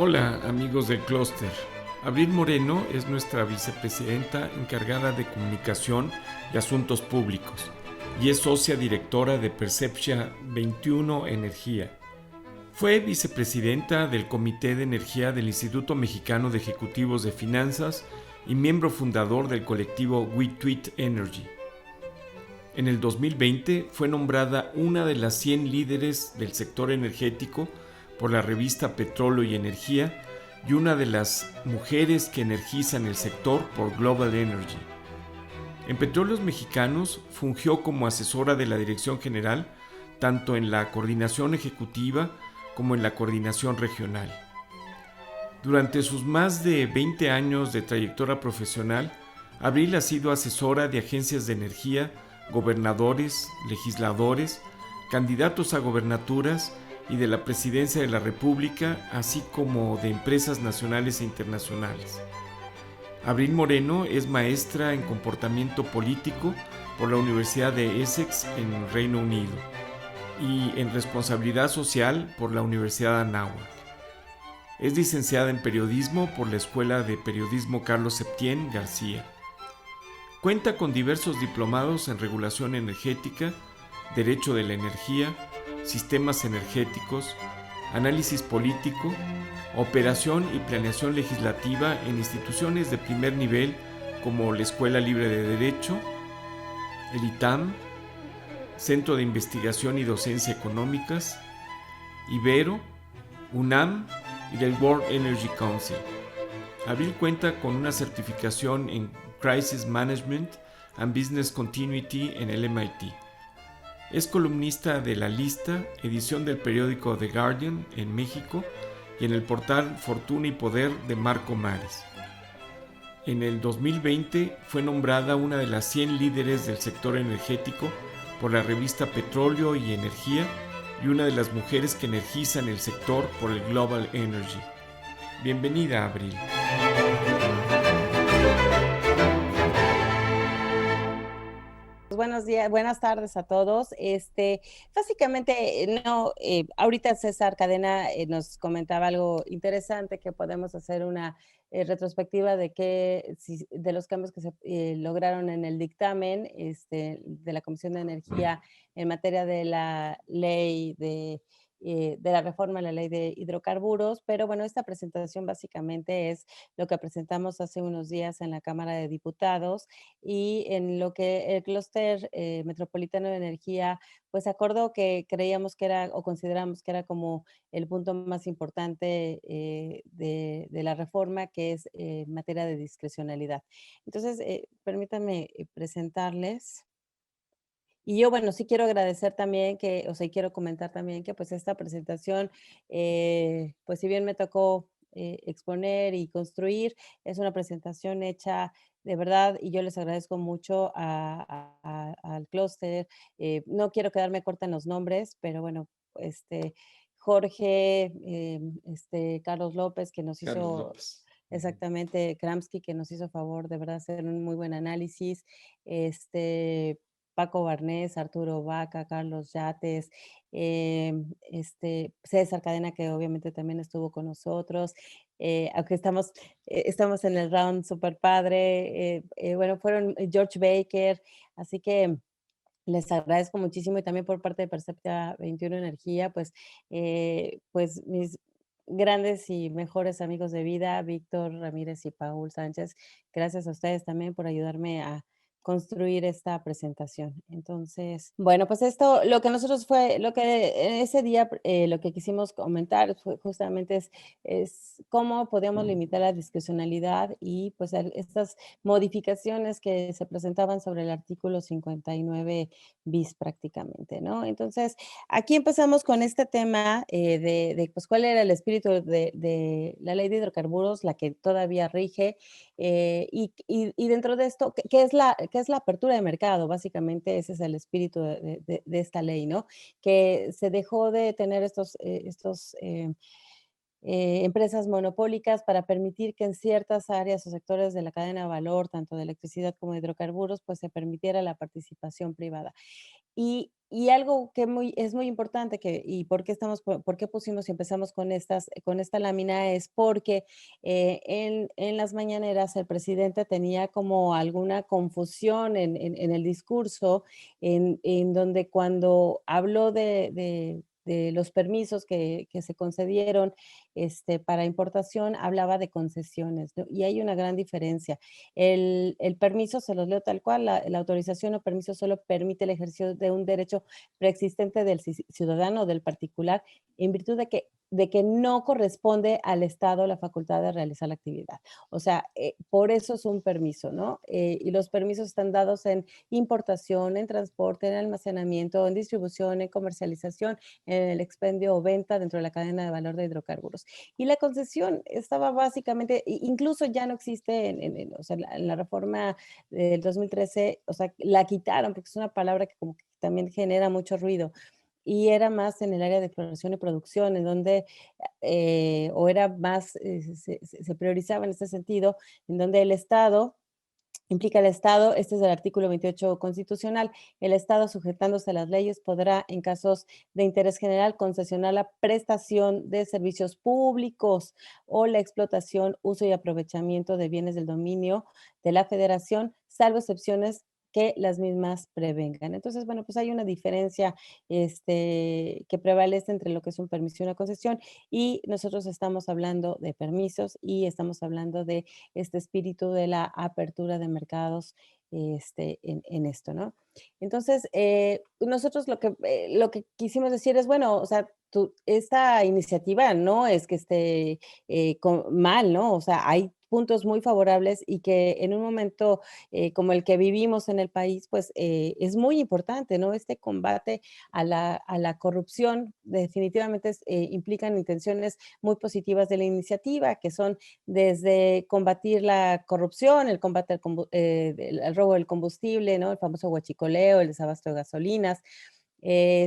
Hola amigos del Clúster. Abril Moreno es nuestra vicepresidenta encargada de comunicación y asuntos públicos y es socia directora de Percepcia 21 Energía. Fue vicepresidenta del Comité de Energía del Instituto Mexicano de Ejecutivos de Finanzas y miembro fundador del colectivo We Tweet Energy. En el 2020 fue nombrada una de las 100 líderes del sector energético por la revista Petróleo y Energía y una de las mujeres que energizan el sector por Global Energy. En Petróleos Mexicanos fungió como asesora de la Dirección General tanto en la coordinación ejecutiva como en la coordinación regional. Durante sus más de 20 años de trayectoria profesional, Abril ha sido asesora de agencias de energía, gobernadores, legisladores, candidatos a gobernaturas y de la Presidencia de la República, así como de empresas nacionales e internacionales. Abril Moreno es maestra en comportamiento político por la Universidad de Essex en Reino Unido y en responsabilidad social por la Universidad Anáhuac. Es licenciada en periodismo por la Escuela de Periodismo Carlos Septién García. Cuenta con diversos diplomados en regulación energética, derecho de la energía, sistemas energéticos, análisis político, operación y planeación legislativa en instituciones de primer nivel como la Escuela Libre de Derecho, el ITAM, Centro de Investigación y Docencia Económicas, Ibero, UNAM y del World Energy Council. Abril cuenta con una certificación en Crisis Management and Business Continuity en el MIT. Es columnista de La Lista, edición del periódico The Guardian en México y en el portal Fortuna y Poder de Marco Mares. En el 2020 fue nombrada una de las 100 líderes del sector energético por la revista Petróleo y Energía y una de las mujeres que energizan el sector por el Global Energy. Bienvenida, Abril. Buenos días, buenas tardes a todos. Básicamente, no, ahorita César Cadena nos comentaba algo interesante, que podemos hacer una retrospectiva de los cambios que se lograron en el dictamen de la Comisión de Energía en materia de la ley de la reforma a la ley de hidrocarburos, pero bueno, esta presentación básicamente es lo que presentamos hace unos días en la Cámara de Diputados y en lo que el Clúster Metropolitano de Energía pues acordó que creíamos que era o consideramos que era como el punto más importante de la reforma, que es en materia de discrecionalidad. Entonces, permítanme presentarles. Y yo, bueno, sí quiero agradecer también y quiero comentar también que pues esta presentación, pues si bien me tocó exponer y construir, es una presentación hecha de verdad y yo les agradezco mucho al clúster. No quiero quedarme corta en los nombres, pero bueno, Jorge, Carlos López, que nos hizo exactamente, Kramsky, que nos hizo favor de verdad hacer un muy buen análisis, Paco Barnés, Arturo Vaca, Carlos Yates, César Cadena, que obviamente también estuvo con nosotros, aunque estamos en el round super padre, bueno, fueron George Baker, así que les agradezco muchísimo y también por parte de Perceptia 21 Energía, pues mis grandes y mejores amigos de vida, Víctor Ramírez y Paul Sánchez, gracias a ustedes también por ayudarme a construir esta presentación. Entonces, bueno, pues esto, lo que nosotros lo que en ese día, lo que quisimos comentar fue justamente es cómo podíamos limitar la discrecionalidad y pues estas modificaciones que se presentaban sobre el artículo 59 bis prácticamente, ¿no? Entonces, aquí empezamos con este tema pues cuál era el espíritu de la ley de hidrocarburos, la que todavía rige, Y dentro de esto, qué es la apertura de mercado? Básicamente ese es el espíritu de esta ley, ¿no? Que se dejó de tener empresas monopólicas para permitir que en ciertas áreas o sectores de la cadena de valor, tanto de electricidad como de hidrocarburos, pues se permitiera la participación privada. Y algo que es muy importante y por qué pusimos y empezamos con esta lámina es porque en las mañaneras el presidente tenía como alguna confusión en el discurso, en donde cuando habló de los permisos que se concedieron para importación, hablaba de concesiones, ¿no? Y hay una gran diferencia. El permiso, se los leo tal cual, la autorización o permiso solo permite el ejercicio de un derecho preexistente del ciudadano o del particular en virtud de que no corresponde al Estado la facultad de realizar la actividad. O sea, por eso es un permiso, ¿no? Y los permisos están dados en importación, en transporte, en almacenamiento, en distribución, en comercialización, en el expendio o venta dentro de la cadena de valor de hidrocarburos. Y la concesión estaba básicamente, incluso ya no existe o sea, en la reforma del 2013, o sea, la quitaron porque es una palabra que como que también genera mucho ruido. Y era más en el área de exploración y producción, en donde, o era más, se priorizaba en ese sentido, en donde el Estado implica el Estado, este es el artículo 28 constitucional, el Estado sujetándose a las leyes podrá, en casos de interés general, concesionar la prestación de servicios públicos o la explotación, uso y aprovechamiento de bienes del dominio de la Federación, salvo excepciones que las mismas prevengan. Entonces, bueno, pues hay una diferencia que prevalece entre lo que es un permiso y una concesión y nosotros estamos hablando de permisos y estamos hablando de este espíritu de la apertura de mercados en esto, ¿no? Entonces, nosotros lo que quisimos decir es, bueno, o sea, esta iniciativa no es que esté mal, ¿no? O sea, hay puntos muy favorables y que en un momento como el que vivimos en el país, pues es muy importante, ¿no? Este combate a la corrupción definitivamente implican intenciones muy positivas de la iniciativa, que son desde combatir la corrupción, el combate al robo del combustible, ¿no? El famoso huachicoleo, el desabasto de gasolinas,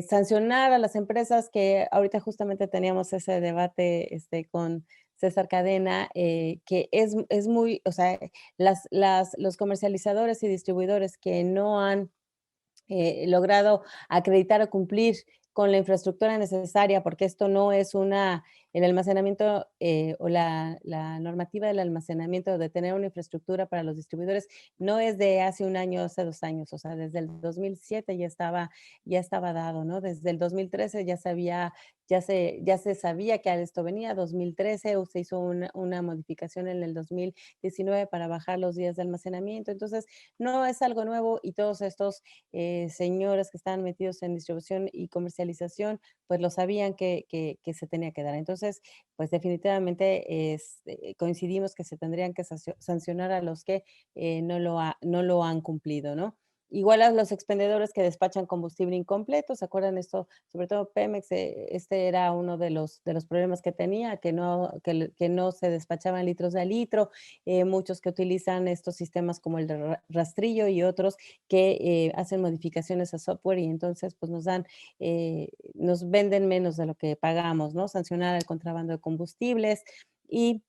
sancionar a las empresas que ahorita justamente teníamos ese debate con César Cadena, que es muy, o sea, los comercializadores y distribuidores que no han logrado acreditar o cumplir con la infraestructura necesaria, porque esto no es el almacenamiento o la normativa del almacenamiento de tener una infraestructura para los distribuidores no es de hace un año, hace 2 años, o sea, desde el 2007 ya estaba dado, ¿no? Desde el 2013 ya se sabía que a esto venía, 2013 se hizo una modificación en el 2019 para bajar los días de almacenamiento, entonces no es algo nuevo y todos estos señores que estaban metidos en distribución y comercialización, pues lo sabían que se tenía que dar. Entonces, pues definitivamente coincidimos que se tendrían que sancionar a los que no lo han cumplido, ¿no? Igual a los expendedores que despachan combustible incompleto, ¿se acuerdan esto? Sobre todo Pemex, este era uno de los problemas que tenía, que no se despachaban litros de litro, muchos que utilizan estos sistemas como el de rastrillo y otros que hacen modificaciones a software y entonces pues nos venden menos de lo que pagamos, ¿no? Sancionar el contrabando de combustibles y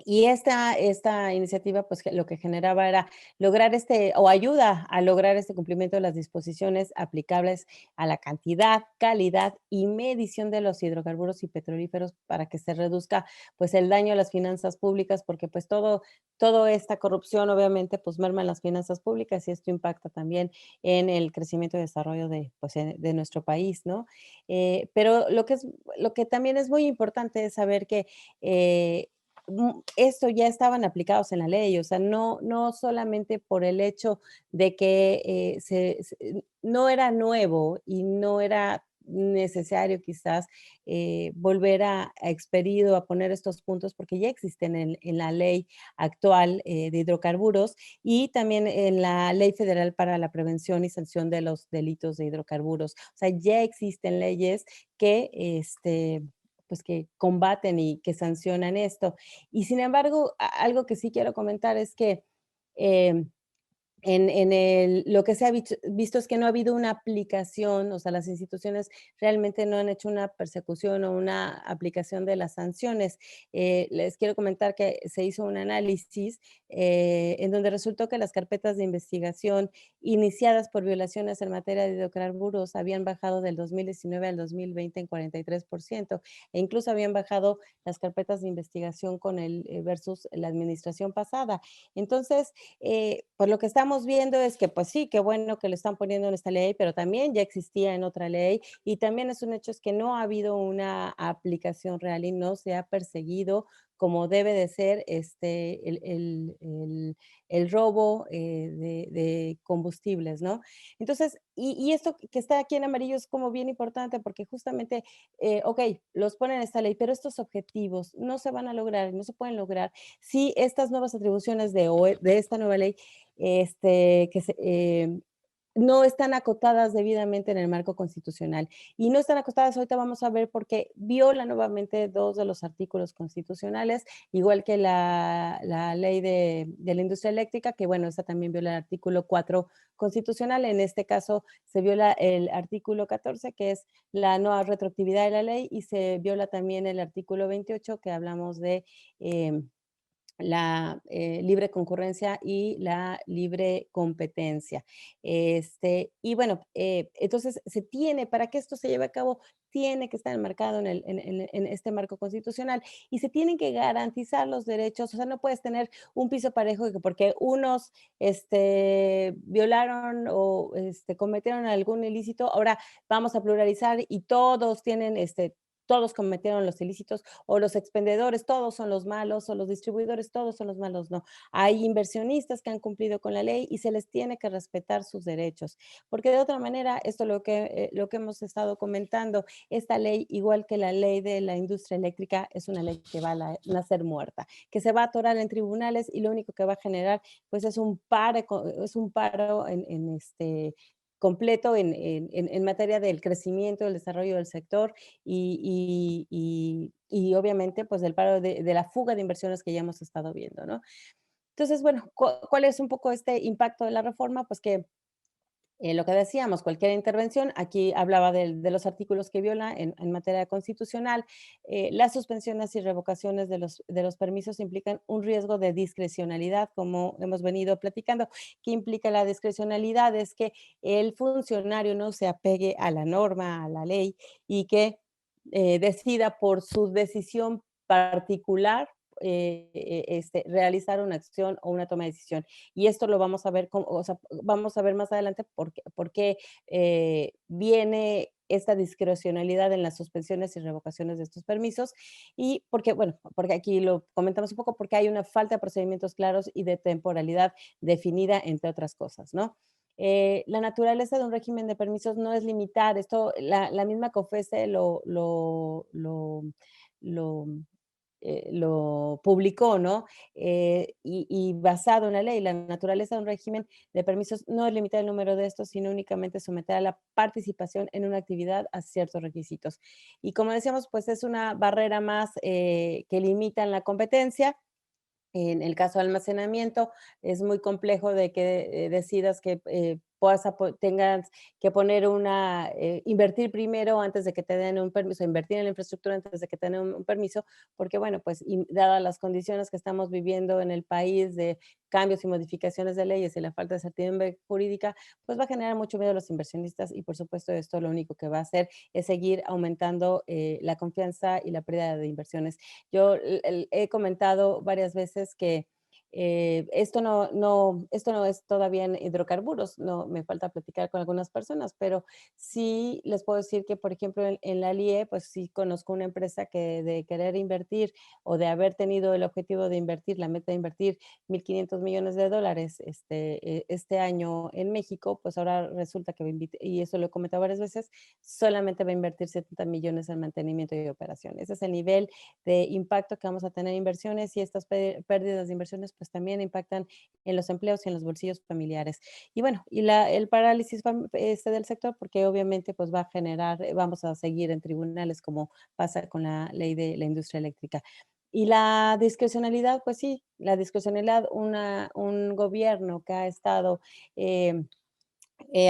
esta iniciativa, pues, lo que generaba era lograr o ayuda a lograr este cumplimiento de las disposiciones aplicables a la cantidad, calidad y medición de los hidrocarburos y petrolíferos para que se reduzca, pues, el daño a las finanzas públicas, porque, pues, toda esta corrupción, obviamente, pues, merma en las finanzas públicas y esto impacta también en el crecimiento y desarrollo de nuestro país, ¿no? Pero lo que también es muy importante es saber que, eh, esto ya estaban aplicados en la ley, o sea, no solamente por el hecho de que no era nuevo y no era necesario quizás volver a expedir o a poner estos puntos porque ya existen en la ley actual de hidrocarburos y también en la Ley Federal para la Prevención y Sanción de los Delitos de Hidrocarburos. O sea, ya existen leyes que pues que combaten y que sancionan esto. Y sin embargo, algo que sí quiero comentar es que eh, lo que se ha visto es que no ha habido una aplicación, o sea, las instituciones realmente no han hecho una persecución o una aplicación de las sanciones. Les quiero comentar que se hizo un análisis en donde resultó que las carpetas de investigación iniciadas por violaciones en materia de hidrocarburos habían bajado del 2019 al 2020 en 43%, e incluso habían bajado las carpetas de investigación con el versus la administración pasada. Entonces, pues lo que estamos viendo es que, pues sí, qué bueno que lo están poniendo en esta ley, pero también ya existía en otra ley y también es un hecho es que no ha habido una aplicación real y no se ha perseguido como debe de ser el robo de combustibles, ¿no? Entonces, y esto que está aquí en amarillo es como bien importante porque justamente, ok, los ponen en esta ley, pero estos objetivos no se van a lograr, no se pueden lograr si estas nuevas atribuciones de esta nueva ley no están acotadas debidamente en el marco constitucional. Y no están acotadas, ahorita vamos a ver, porque viola nuevamente dos de los artículos constitucionales, igual que la ley de la industria eléctrica, que bueno, esta también viola el artículo 4 constitucional. En este caso se viola el artículo 14, que es la no retroactividad de la ley, y se viola también el artículo 28, que hablamos de la libre concurrencia y la libre competencia. Y bueno, entonces se tiene, para que esto se lleve a cabo, tiene que estar enmarcado en este marco constitucional y se tienen que garantizar los derechos, o sea, no puedes tener un piso parejo que porque unos violaron o cometieron algún ilícito, ahora vamos a pluralizar y todos tienen todos cometieron los ilícitos o los expendedores, todos son los malos o los distribuidores, todos son los malos, no. Hay inversionistas que han cumplido con la ley y se les tiene que respetar sus derechos, porque de otra manera, esto lo que hemos estado comentando, esta ley, igual que la ley de la industria eléctrica, es una ley que va a nacer muerta, que se va a atorar en tribunales y lo único que va a generar, pues es un paro completo en materia del crecimiento, del desarrollo del sector y obviamente, pues, del paro de la fuga de inversiones que ya hemos estado viendo, ¿no? Entonces, bueno, ¿cuál es un poco este impacto de la reforma? Pues que lo que decíamos, cualquier intervención, aquí hablaba de los artículos que viola en materia constitucional, las suspensiones y revocaciones de los permisos implican un riesgo de discrecionalidad, como hemos venido platicando. ¿Qué implica la discrecionalidad? Es que el funcionario no se apegue a la norma, a la ley, y que decida por su decisión particular realizar una acción o una toma de decisión. Y esto lo vamos a ver, o sea, vamos a ver más adelante por qué viene esta discrecionalidad en las suspensiones y revocaciones de estos permisos y porque, bueno, porque aquí lo comentamos un poco, porque hay una falta de procedimientos claros y de temporalidad definida, entre otras cosas, ¿no? La naturaleza de un régimen de permisos no es limitar, esto la misma COFESE lo lo publicó, ¿no? Y basado en la ley, la naturaleza de un régimen de permisos no es limitar el número de estos, sino únicamente someter a la participación en una actividad a ciertos requisitos. Y como decíamos, pues es una barrera más que limita la competencia. En el caso de almacenamiento, es muy complejo de que decidas que tengas que poner invertir primero antes de que te den un permiso, invertir en la infraestructura antes de que te den un permiso, porque bueno, pues dadas las condiciones que estamos viviendo en el país de cambios y modificaciones de leyes y la falta de certidumbre jurídica, pues va a generar mucho miedo a los inversionistas y por supuesto esto lo único que va a hacer es seguir aumentando la confianza y la pérdida de inversiones. Yo he comentado varias veces que esto no es todavía en hidrocarburos, no, me falta platicar con algunas personas, pero sí les puedo decir que, por ejemplo, en la LIE, pues sí conozco una empresa que de querer invertir o de haber tenido el objetivo de invertir, la meta de invertir 1.500 millones de dólares este año en México, pues ahora resulta que va a y eso lo he comentado varias veces, solamente va a invertir 70 millones en mantenimiento y operación. Ese es el nivel de impacto que vamos a tener en inversiones y estas pérdidas de inversiones pues también impactan en los empleos y en los bolsillos familiares. Y bueno, el parálisis del sector, porque obviamente pues va a generar, vamos a seguir en tribunales como pasa con la ley de la industria eléctrica. Y la discrecionalidad, pues sí, la discrecionalidad, un gobierno que ha estado eh,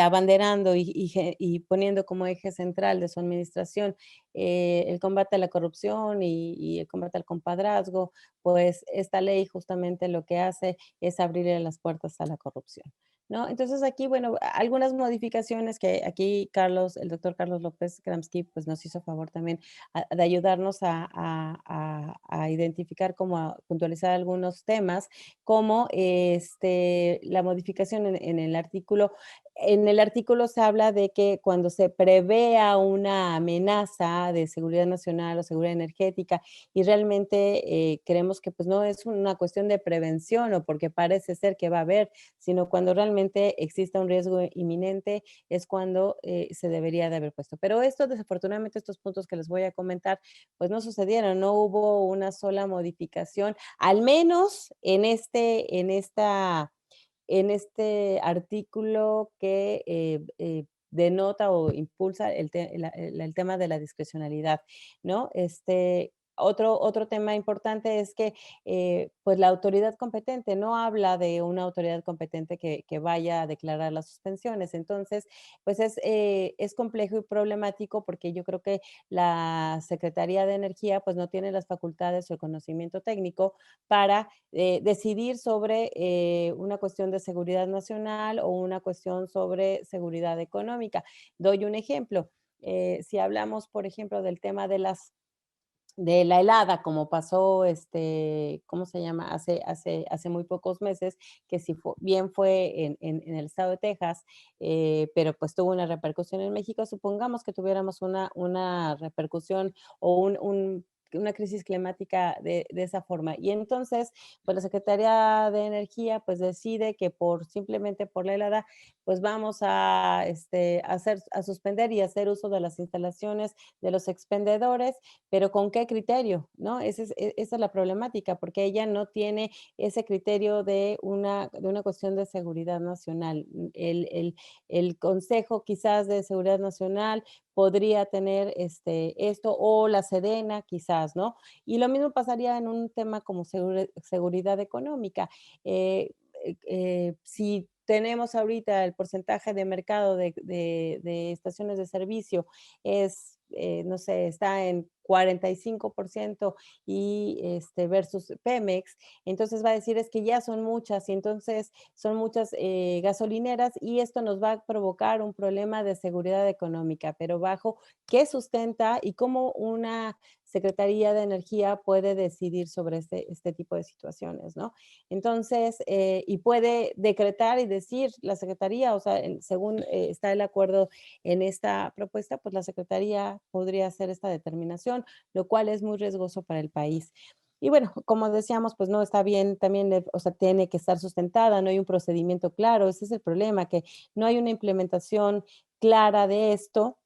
abanderando y poniendo como eje central de su administración el combate a la corrupción y el combate al compadrazgo, pues esta ley justamente lo que hace es abrirle las puertas a la corrupción, ¿no? Entonces aquí, bueno, algunas modificaciones que aquí el doctor Carlos López Kramsky, pues nos hizo favor también de ayudarnos a identificar, como a puntualizar algunos temas, como la modificación en el artículo se habla de que cuando se prevea una amenaza de seguridad nacional o seguridad energética y realmente creemos que pues no es una cuestión de prevención o porque parece ser que va a haber, sino cuando realmente exista un riesgo inminente es cuando se debería de haber puesto. Pero esto, desafortunadamente, estos puntos que les voy a comentar, pues no sucedieron, no hubo una sola modificación, al menos en este artículo que denota o impulsa el tema de la discrecionalidad, ¿no? Otro tema importante es que pues la autoridad competente no habla de una autoridad competente que vaya a declarar las suspensiones. Entonces, pues es complejo y problemático porque yo creo que la Secretaría de Energía pues no tiene las facultades o el conocimiento técnico para decidir sobre una cuestión de seguridad nacional o una cuestión sobre seguridad económica. Doy un ejemplo. Si hablamos, por ejemplo, del tema de la helada, como pasó, ¿cómo se llama? Hace muy pocos meses, que si bien fue en el estado de Texas, pero pues tuvo una repercusión en México. Supongamos que tuviéramos una repercusión o una crisis climática de esa forma. Y entonces, pues la Secretaría de Energía pues decide que simplemente por la helada, pues vamos a suspender y hacer uso de las instalaciones de los expendedores, pero ¿con qué criterio? ¿No? Esa es la problemática, porque ella no tiene ese criterio de una cuestión de seguridad nacional. El Consejo quizás de Seguridad Nacional podría tener esto, o la Sedena quizás, ¿no? Y lo mismo pasaría en un tema como seguridad económica. Si tenemos ahorita el porcentaje de mercado de estaciones de servicio no sé, está en 45% versus Pemex, entonces va a decir es que ya son muchas y entonces son muchas gasolineras y esto nos va a provocar un problema de seguridad económica, pero bajo qué sustenta y cómo una Secretaría de Energía puede decidir sobre este tipo de situaciones, ¿no? Entonces, y puede decretar y decir la Secretaría, o sea, según está el acuerdo en esta propuesta, pues la Secretaría podría hacer esta determinación, lo cual es muy riesgoso para el país. Y bueno, como decíamos, pues no está bien, también, o sea, tiene que estar sustentada, no hay un procedimiento claro, ese es el problema, que no hay una implementación clara de esto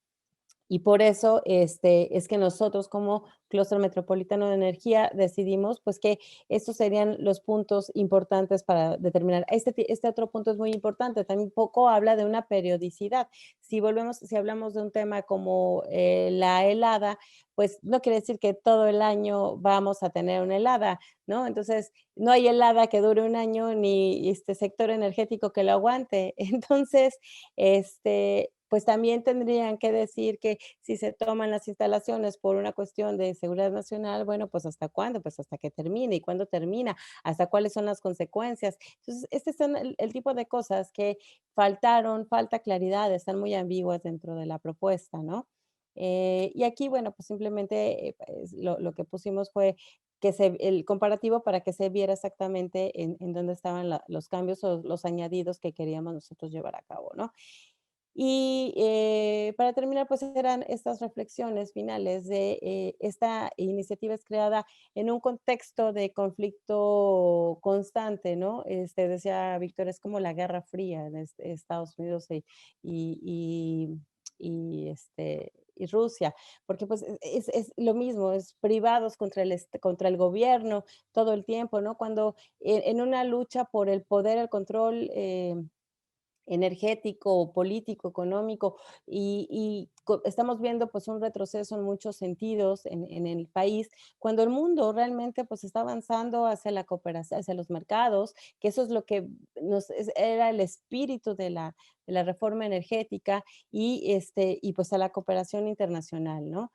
y por eso es que nosotros como Clúster Metropolitano de Energía decidimos pues que estos serían los puntos importantes para determinar. Este otro punto es muy importante, también poco habla de una periodicidad. Si hablamos de un tema como la helada, pues no quiere decir que todo el año vamos a tener una helada, ¿no? Entonces, no hay helada que dure un año ni este sector energético que lo aguante. Entonces, pues también tendrían que decir que si se toman las instalaciones por una cuestión de seguridad nacional, bueno, pues hasta cuándo, pues hasta que termine y cuándo termina, hasta cuáles son las consecuencias. Entonces, este son el tipo de cosas que falta claridad, están muy ambiguas dentro de la propuesta, ¿no? Y aquí, bueno, pues simplemente pues, lo que pusimos fue el comparativo para que se viera exactamente en dónde estaban los cambios o los añadidos que queríamos nosotros llevar a cabo, ¿no? Y para terminar, pues eran estas reflexiones finales de esta iniciativa es creada en un contexto de conflicto constante, ¿no? Decía Víctor, es como la Guerra Fría en Estados Unidos y y Rusia, porque pues es lo mismo, es privados contra el gobierno todo el tiempo, ¿no? Cuando en una lucha por el poder, el control energético, político, económico, estamos viendo pues un retroceso en muchos sentidos en el país, cuando el mundo realmente pues está avanzando hacia la cooperación, hacia los mercados, que eso es lo que era el espíritu de la reforma energética y pues a la cooperación internacional, ¿no?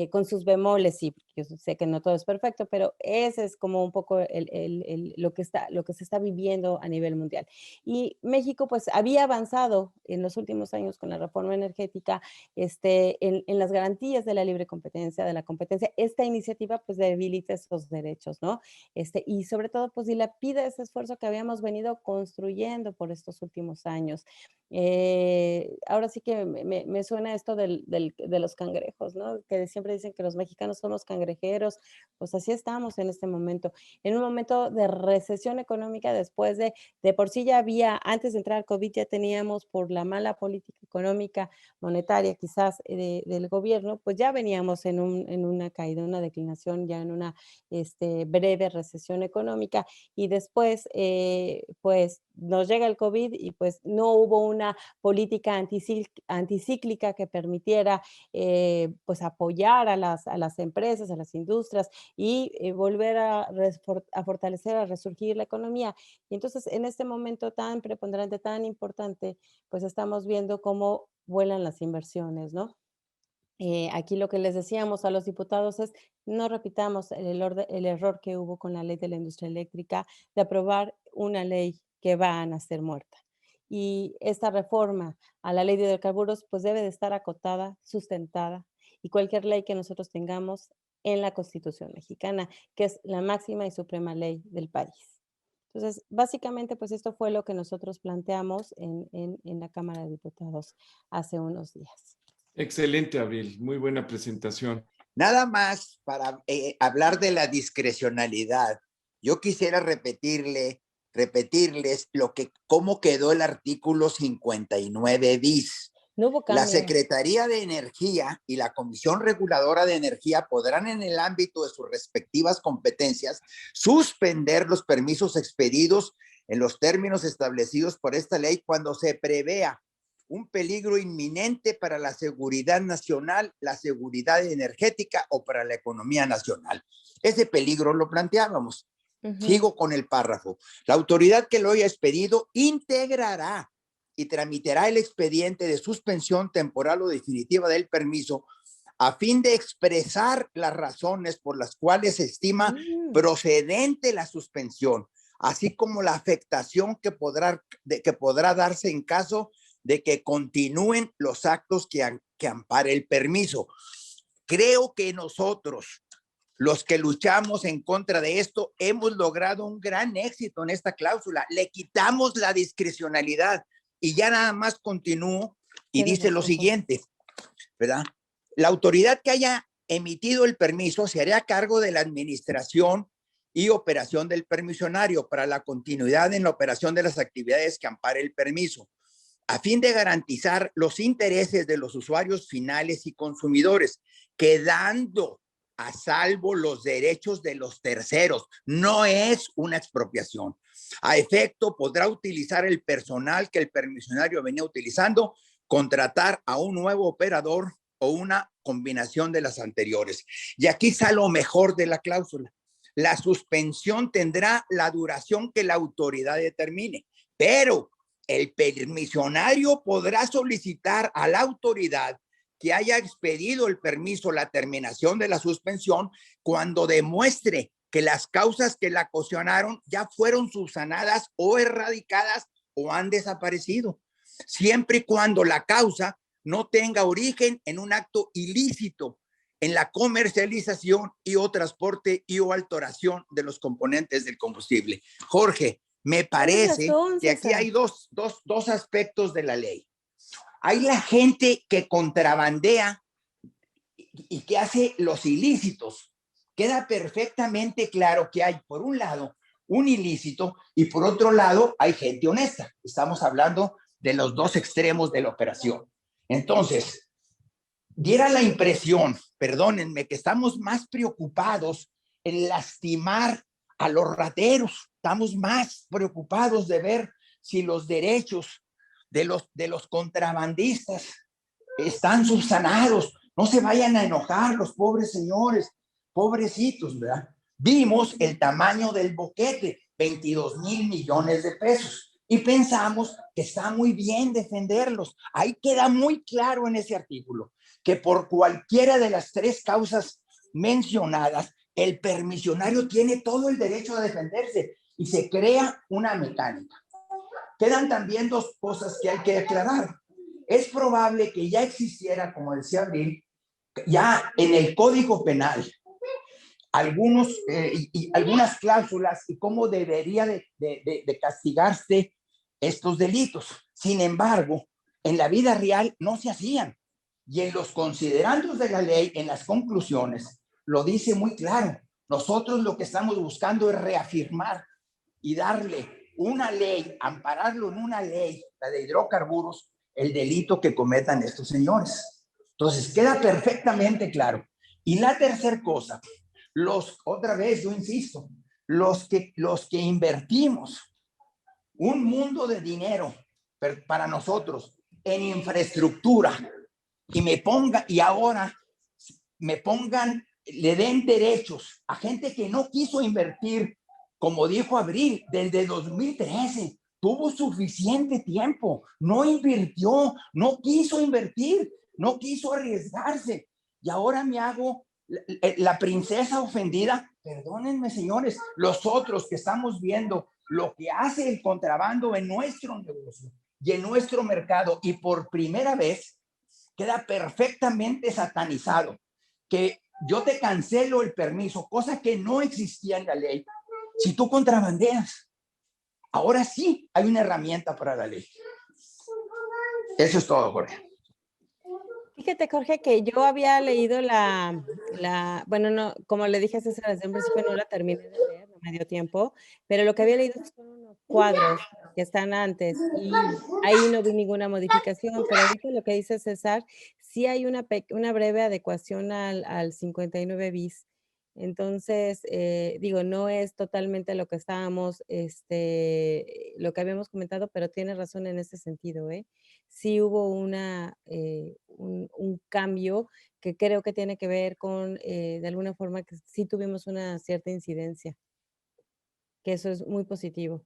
Con sus bemoles, sí, porque yo sé que no todo es perfecto, pero ese es como un poco lo que se está viviendo a nivel mundial. Y México, pues, había avanzado en los últimos años con la reforma energética, en las garantías de la libre competencia, de la competencia. Esta iniciativa, pues, debilita esos derechos, ¿no? Y sobre todo, pues, dilapida ese esfuerzo que habíamos venido construyendo por estos últimos años. Ahora sí que me suena esto de los cangrejos, ¿no? Que siempre dicen que los mexicanos somos cangrejeros, pues así estamos en este momento. En un momento de recesión económica después de por sí ya había, antes de entrar al COVID, ya teníamos por la mala política económica, monetaria quizás del gobierno, pues ya veníamos en una caída, una declinación, ya en una breve recesión económica y después pues nos llega el COVID y pues no hubo una política anticíclica que permitiera pues apoyar a las empresas, a las industrias y volver a fortalecer, a resurgir la economía. Y entonces, en este momento tan preponderante, tan importante, pues estamos viendo cómo vuelan las inversiones, ¿no? Aquí lo que les decíamos a los diputados es, no repitamos el error que hubo con la ley de la industria eléctrica, de aprobar una ley que va a nacer muerta. Y esta reforma a la ley de hidrocarburos, pues debe de estar acotada, sustentada, y cualquier ley que nosotros tengamos en la Constitución mexicana, que es la máxima y suprema ley del país. Entonces, básicamente, pues esto fue lo que nosotros planteamos en la Cámara de Diputados hace unos días. Excelente, Abril. Muy buena presentación. Nada más para hablar de la discrecionalidad. Yo quisiera repetirles cómo quedó el artículo 59 bis. No hubo La cambio. Secretaría de Energía y la Comisión Reguladora de Energía podrán, en el ámbito de sus respectivas competencias, suspender los permisos expedidos en los términos establecidos por esta ley cuando se prevea un peligro inminente para la seguridad nacional, la seguridad energética o para la economía nacional. Ese peligro lo planteábamos. Sigo con el párrafo. La autoridad que lo haya expedido integrará y tramitará el expediente de suspensión temporal o definitiva del permiso a fin de expresar las razones por las cuales se estima procedente la suspensión, así como la afectación que podrá darse en caso de que continúen los actos que ampare el permiso. Creo que nosotros, los que luchamos en contra de esto, hemos logrado un gran éxito en esta cláusula. Le quitamos la discrecionalidad y ya nada más continúo y dice lo siguiente, ¿verdad? La autoridad que haya emitido el permiso se hará cargo de la administración y operación del permisionario para la continuidad en la operación de las actividades que ampare el permiso, a fin de garantizar los intereses de los usuarios finales y consumidores, quedando a salvo los derechos de los terceros. No es una expropiación. A efecto, podrá utilizar el personal que el permisionario venía utilizando, contratar a un nuevo operador o una combinación de las anteriores. Y aquí está lo mejor de la cláusula. La suspensión tendrá la duración que la autoridad determine, pero el permisionario podrá solicitar a la autoridad que haya expedido el permiso la terminación de la suspensión cuando demuestre que las causas que la ocasionaron ya fueron subsanadas o erradicadas o han desaparecido, siempre y cuando la causa no tenga origen en un acto ilícito en la comercialización y o transporte y o alteración de los componentes del combustible. Jorge, me parece que aquí hay dos aspectos de la ley. Hay la gente que contrabandea y que hace los ilícitos. Queda perfectamente claro que hay, por un lado, un ilícito y por otro lado, hay gente honesta. Estamos hablando de los dos extremos de la operación. Entonces, diera la impresión, perdónenme, que estamos más preocupados en lastimar a los rateros. Estamos más preocupados de ver si los derechos de los contrabandistas están subsanados. No se vayan a enojar los pobres señores, pobrecitos, ¿verdad? Vimos el tamaño del boquete, 22,000 millones de pesos, y pensamos que está muy bien defenderlos. Ahí queda muy claro en ese artículo que por cualquiera de las 3 causas mencionadas, el permisionario tiene todo el derecho a defenderse y se crea una mecánica. Quedan también 2 cosas que hay que aclarar. Es probable que ya existiera, como decía Abril, ya en el Código Penal, algunas cláusulas y cómo debería de castigarse estos delitos. Sin embargo, en la vida real no se hacían. Y en los considerandos de la ley, en las conclusiones, lo dice muy claro. Nosotros lo que estamos buscando es reafirmar y darle una ley, ampararlo en una ley, la de hidrocarburos, el delito que cometan estos señores. Entonces, queda perfectamente claro. Y la tercera cosa, otra vez yo insisto, los que invertimos un mundo de dinero para nosotros en infraestructura y ahora le den derechos a gente que no quiso invertir, como dijo Abril, desde 2013, tuvo suficiente tiempo, no invirtió, no quiso invertir, no quiso arriesgarse, y ahora me hago la princesa ofendida. Perdónenme, señores, los otros que estamos viendo lo que hace el contrabando en nuestro negocio y en nuestro mercado, y por primera vez queda perfectamente satanizado, que yo te cancelo el permiso, cosa que no existía en la ley, si tú contrabandeas. Ahora sí hay una herramienta para la ley. Eso es todo, Jorge. Fíjate, Jorge, que yo había leído bueno, no, como le dije a César desde un principio, no la terminé de leer, no me dio tiempo, pero lo que había leído son unos cuadros que están antes y ahí no vi ninguna modificación, pero ahorita lo que dice César, sí hay una breve adecuación al 59 bis. Entonces, digo, no es totalmente lo que estábamos, lo que habíamos comentado, pero tiene razón en ese sentido, ¿eh? Sí hubo un cambio que creo que tiene que ver con, de alguna forma, que sí tuvimos una cierta incidencia, que eso es muy positivo.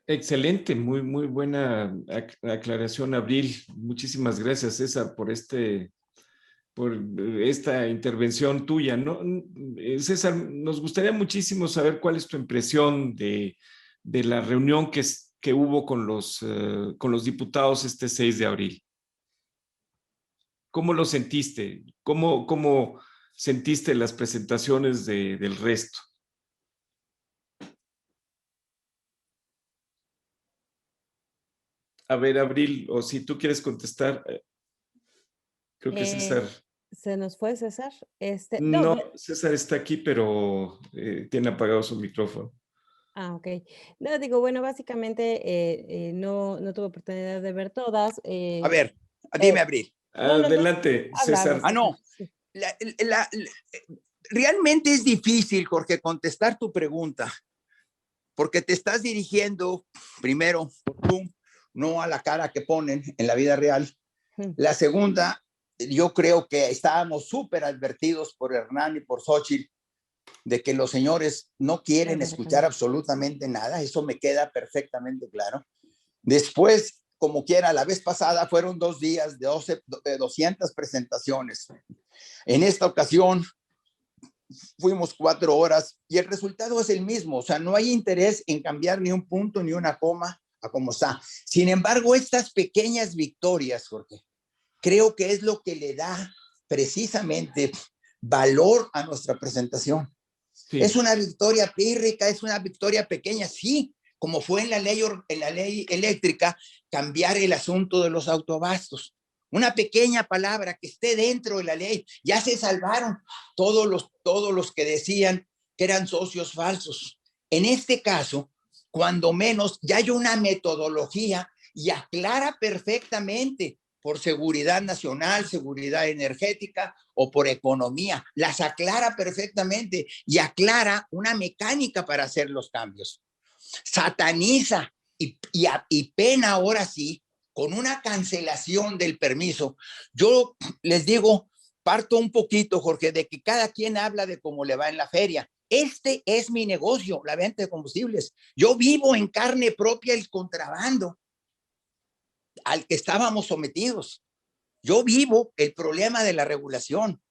Excelente, muy, muy buena aclaración, Abril. Muchísimas gracias, César, por esta intervención tuya, ¿no? César, nos gustaría muchísimo saber cuál es tu impresión de la reunión que hubo con los diputados este 6 de abril. ¿Cómo lo sentiste? ¿Cómo sentiste las presentaciones del resto? A ver, Abril, o si tú quieres contestar, creo que César. ¿Se nos fue, César? No, César está aquí, pero tiene apagado su micrófono. Ah, ok. No, digo, bueno, básicamente no tuve oportunidad de ver todas. A ver, dime, Abril. Adelante, César. No. Sí. Realmente es difícil, Jorge, contestar tu pregunta, porque te estás dirigiendo primero por Zoom, no a la cara que ponen en la vida real. La segunda, yo creo que estábamos súper advertidos por Hernán y por Xochitl de que los señores no quieren escuchar absolutamente nada. Eso me queda perfectamente claro. Después, como quiera, la vez pasada fueron 2 días de 200 presentaciones. En esta ocasión fuimos 4 horas y el resultado es el mismo. O sea, no hay interés en cambiar ni un punto ni una coma a como está. Sin embargo, estas pequeñas victorias, Jorge, creo que es lo que le da precisamente valor a nuestra presentación. Sí. Es una victoria pírrica, es una victoria pequeña, sí, como fue en la ley eléctrica, cambiar el asunto de los autoabastos. Una pequeña palabra que esté dentro de la ley. Ya se salvaron todos los que decían que eran socios falsos. En este caso, cuando menos, ya hay una metodología y aclara perfectamente por seguridad nacional, seguridad energética o por economía. Las aclara perfectamente y aclara una mecánica para hacer los cambios. Sataniza y pena ahora sí con una cancelación del permiso. Yo les digo, parto un poquito, Jorge, de que cada quien habla de cómo le va en la feria. Este es mi negocio, la venta de combustibles. Yo vivo en carne propia el contrabando al que estábamos sometidos. Yo vivo el problema de la regulación.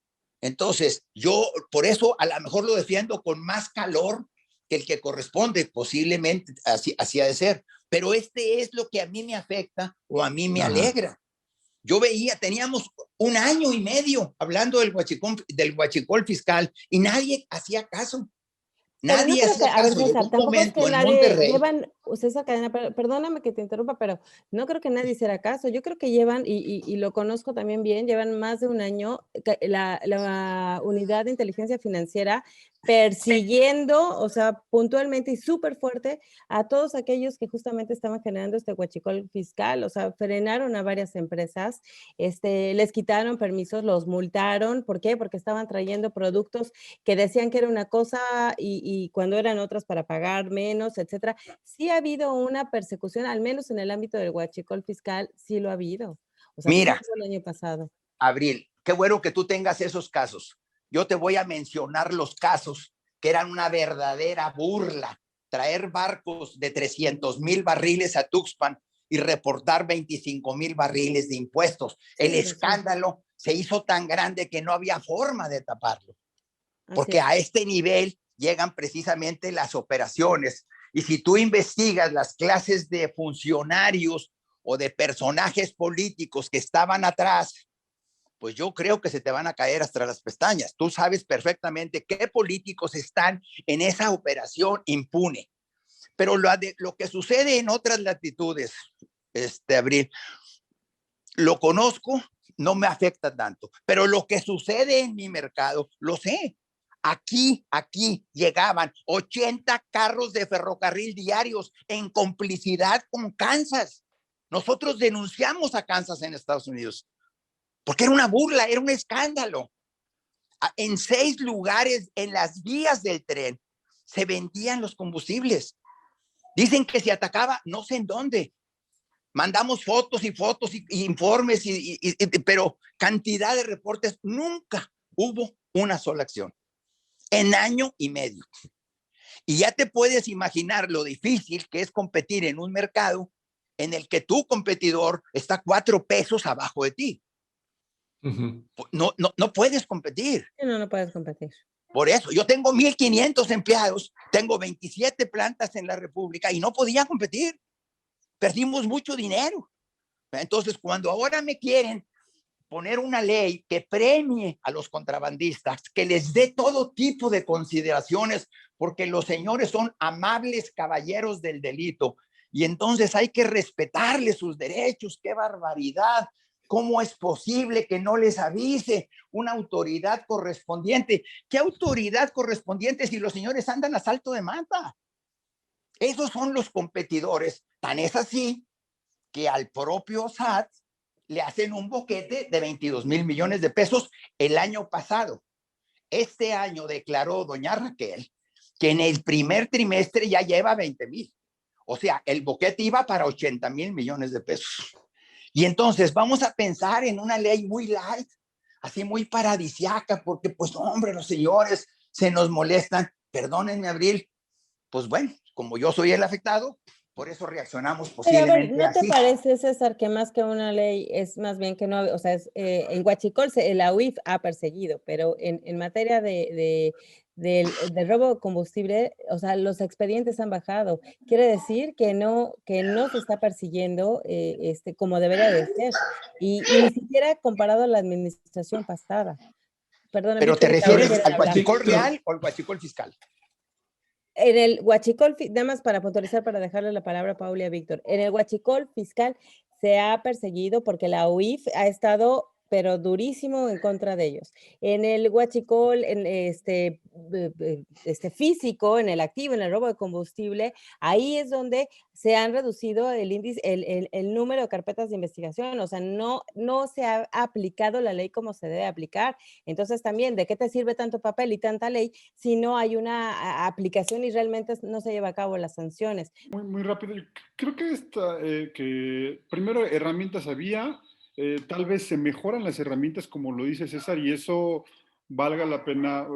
Entonces, yo por eso a lo mejor lo defiendo con más calor que el que corresponde, posiblemente así ha de ser. Pero este es lo que a mí me afecta o a mí me alegra. Yo veía, teníamos 1 año y medio hablando del huachicol fiscal y nadie hacía caso. Pero no Nadie creo que, hacía a ver, caso. Llegó César, un tampoco es que momento en nadie Monterrey. llevan, César Cadena, perdóname que te interrumpa, pero no creo que nadie hiciera caso. Yo creo que llevan, y lo conozco también bien, llevan más de un año la unidad de inteligencia financiera persiguiendo, o sea, puntualmente y súper fuerte a todos aquellos que justamente estaban generando este huachicol fiscal, o sea, frenaron a varias empresas, les quitaron permisos, los multaron. ¿Por qué? Porque estaban trayendo productos que decían que era una cosa y cuando eran otras para pagar menos, etcétera. Sí ha habido una persecución, al menos en el ámbito del huachicol fiscal, sí lo ha habido. O sea, sí Mira, hubo el año pasado. Abril, qué bueno que tú tengas esos casos. Yo te voy a mencionar los casos que eran una verdadera burla. Traer barcos de 300,000 barriles a Tuxpan y reportar 25,000 barriles de impuestos. El escándalo se hizo tan grande que no había forma de taparlo. Porque a este nivel llegan precisamente las operaciones. Y si tú investigas las clases de funcionarios o de personajes políticos que estaban atrás, pues yo creo que se te van a caer hasta las pestañas. Tú sabes perfectamente qué políticos están en esa operación impune. Pero lo que sucede en otras latitudes, Abril, lo conozco, no me afecta tanto. Pero lo que sucede en mi mercado, lo sé. Aquí llegaban 80 carros de ferrocarril diarios en complicidad con Kansas. Nosotros denunciamos a Kansas en Estados Unidos porque era una burla, era un escándalo. En 6 lugares en las vías del tren se vendían los combustibles. Dicen que se atacaba, no sé en dónde. Mandamos fotos y informes, pero cantidad de reportes, nunca hubo una sola acción en año y medio. Y ya te puedes imaginar lo difícil que es competir en un mercado en el que tu competidor está 4 pesos abajo de ti. No puedes competir. No puedes competir. Por eso, yo tengo 1,500 empleados, tengo 27 plantas en la República y no podía competir. Perdimos mucho dinero. Entonces, cuando ahora me quieren poner una ley que premie a los contrabandistas, que les dé todo tipo de consideraciones, porque los señores son amables caballeros del delito, y entonces hay que respetarles sus derechos. ¡Qué barbaridad! ¿Cómo es posible que no les avise una autoridad correspondiente? ¿Qué autoridad correspondiente si los señores andan a salto de mata? Esos son los competidores. Tan es así que al propio SAT le hacen un boquete de 22,000 millones de pesos el año pasado. Este año declaró doña Raquel que en el primer trimestre ya lleva 20,000. O sea, el boquete iba para 80,000 millones de pesos. Y entonces vamos a pensar en una ley muy light, así muy paradisiaca, porque pues hombre, los señores se nos molestan. Perdónenme, Abril, pues bueno, como yo soy el afectado, por eso reaccionamos posiblemente. Pero a ver, ¿no te parece, César, que más que una ley es más bien que no, o sea, en Huachicol la UIF ha perseguido, pero en materia del robo de combustible, o sea, los expedientes han bajado. Quiere decir que no se está persiguiendo como debería de ser. Y ni siquiera comparado a la administración pasada. Perdón, ¿Pero te refieres al huachicol real o al huachicol fiscal? En el huachicol, nada más para puntualizar, para dejarle la palabra a Paula y a Víctor, en el huachicol fiscal se ha perseguido porque la UIF ha estado pero durísimo en contra de ellos. En el huachicol, en físico, en el activo, en el robo de combustible, ahí es donde se han reducido el índice, el número de carpetas de investigación, o sea, no se ha aplicado la ley como se debe aplicar. Entonces también, ¿de qué te sirve tanto papel y tanta ley si no hay una aplicación y realmente no se lleva a cabo las sanciones? Muy rápido. Creo que que primero herramientas había, tal vez se mejoran las herramientas como lo dice César y eso valga la pena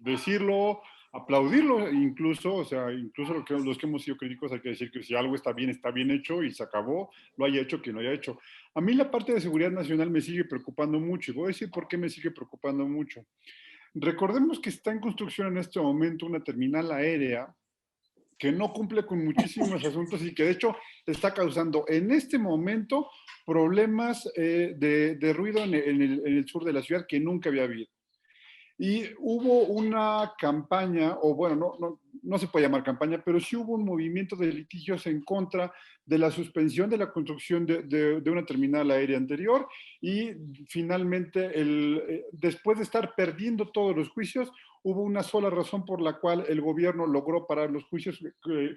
decirlo, aplaudirlo incluso, o sea, incluso los que hemos sido críticos hay que decir que si algo está bien hecho y se acabó, lo haya hecho quien lo haya hecho. A mí la parte de seguridad nacional me sigue preocupando mucho y voy a decir por qué me sigue preocupando mucho. Recordemos que está en construcción en este momento una terminal aérea que no cumple con muchísimos asuntos y que de hecho está causando en este momento problemas de ruido en el sur de la ciudad que nunca había habido. Y hubo una campaña, o bueno, no se puede llamar campaña, pero sí hubo un movimiento de litigios en contra de la suspensión de la construcción de una terminal aérea anterior y finalmente, después de estar perdiendo todos los juicios, hubo una sola razón por la cual el gobierno logró parar los juicios,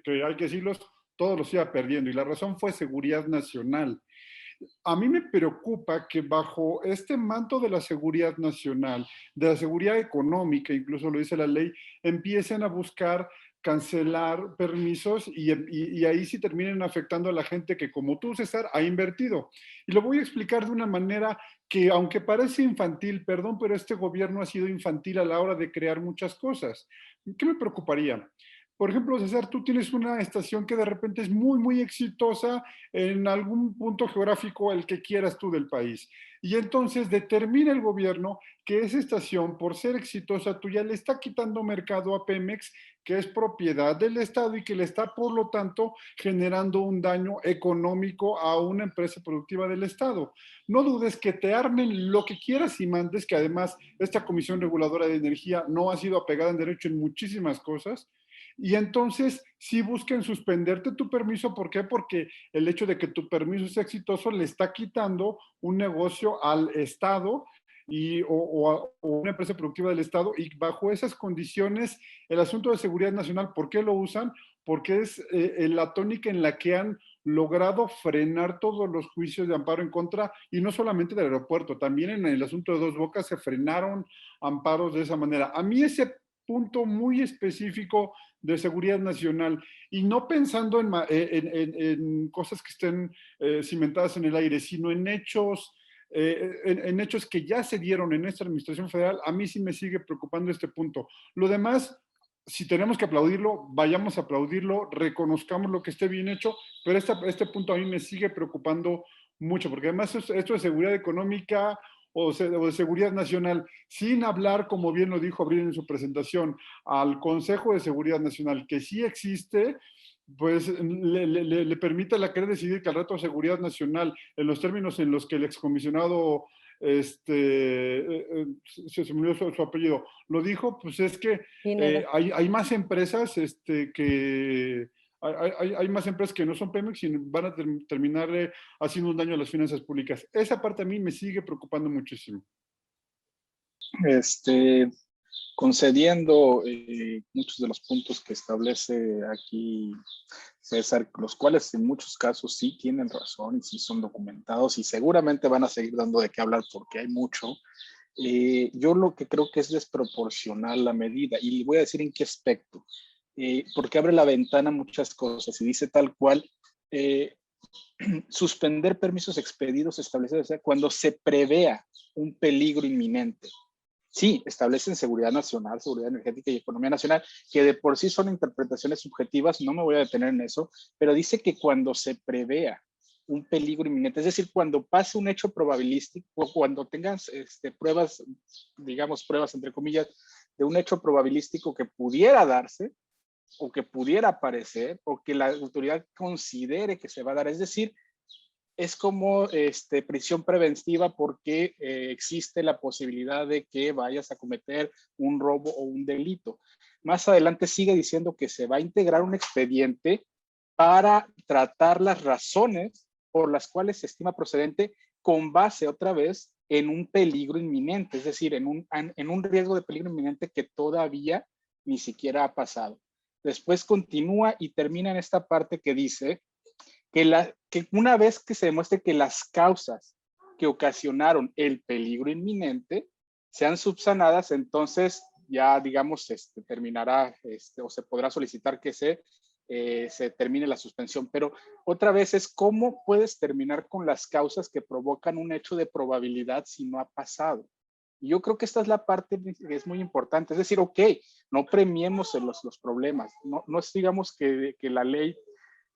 que hay que decirlos, todos los iba perdiendo, y la razón fue seguridad nacional. A mí me preocupa que bajo este manto de la seguridad nacional, de la seguridad económica, incluso lo dice la ley, empiecen a buscar cancelar permisos y ahí sí terminen afectando a la gente que, como tú, César, ha invertido. Y lo voy a explicar de una manera que, aunque parece infantil, perdón, pero este gobierno ha sido infantil a la hora de crear muchas cosas. ¿Qué me preocuparía? Por ejemplo, César, tú tienes una estación que de repente es muy exitosa en algún punto geográfico, el que quieras tú del país. Y entonces determina el gobierno que esa estación, por ser exitosa, tú ya le está quitando mercado a Pemex, que es propiedad del Estado y que le está, por lo tanto, generando un daño económico a una empresa productiva del Estado. No dudes que te armen lo que quieras y mandes, que además esta Comisión Reguladora de Energía no ha sido apegada en derecho en muchísimas cosas. Y entonces sí busquen suspenderte tu permiso. ¿Por qué? Porque el hecho de que tu permiso sea exitoso le está quitando un negocio al Estado o una empresa productiva del Estado, y bajo esas condiciones el asunto de seguridad nacional, ¿por qué lo usan? Porque es la tónica en la que han logrado frenar todos los juicios de amparo en contra, y no solamente del aeropuerto, también en el asunto de Dos Bocas se frenaron amparos de esa manera. A mí ese punto muy específico de seguridad nacional, y no pensando en cosas que estén cimentadas en el aire, sino en hechos, en hechos que ya se dieron en esta administración federal, a mí sí me sigue preocupando este punto. Lo demás, si tenemos que aplaudirlo, vayamos a aplaudirlo, reconozcamos lo que esté bien hecho, pero este punto a mí me sigue preocupando mucho, porque además esto de seguridad económica o de seguridad nacional, sin hablar, como bien lo dijo Abril en su presentación, al Consejo de Seguridad Nacional, que sí existe, pues le permite a la CRE decidir que al reto de seguridad nacional, en los términos en los que el excomisionado, se me olvidó su apellido, lo dijo, pues es que hay más empresas que... Hay más empresas que no son Pemex y van a terminar haciendo un daño a las finanzas públicas. Esa parte a mí me sigue preocupando muchísimo. Concediendo muchos de los puntos que establece aquí César, los cuales en muchos casos sí tienen razón y sí son documentados y seguramente van a seguir dando de qué hablar porque hay mucho. Yo lo que creo que es desproporcional la medida, y voy a decir en qué aspecto. Porque abre la ventana a muchas cosas y dice tal cual, suspender permisos expedidos establecidos, o sea, cuando se prevea un peligro inminente. Sí, establecen seguridad nacional, seguridad energética y economía nacional, que de por sí son interpretaciones subjetivas, no me voy a detener en eso, pero dice que cuando se prevea un peligro inminente, es decir, cuando pase un hecho probabilístico, o cuando tengas pruebas, digamos, pruebas entre comillas, de un hecho probabilístico que pudiera darse, o que pudiera aparecer, o que la autoridad considere que se va a dar. Es decir, es como prisión preventiva porque existe la posibilidad de que vayas a cometer un robo o un delito. Más adelante sigue diciendo que se va a integrar un expediente para tratar las razones por las cuales se estima procedente con base otra vez en un peligro inminente, es decir, en un riesgo de peligro inminente que todavía ni siquiera ha pasado. Después continúa y termina en esta parte que dice que una vez que se demuestre que las causas que ocasionaron el peligro inminente sean subsanadas, entonces ya, digamos, terminará o se podrá solicitar que se termine la suspensión. Pero otra vez es cómo puedes terminar con las causas que provocan un hecho de probabilidad si no ha pasado. Y yo creo que esta es la parte que es muy importante. Es decir, ok, no premiemos los problemas. No es, digamos, que la ley,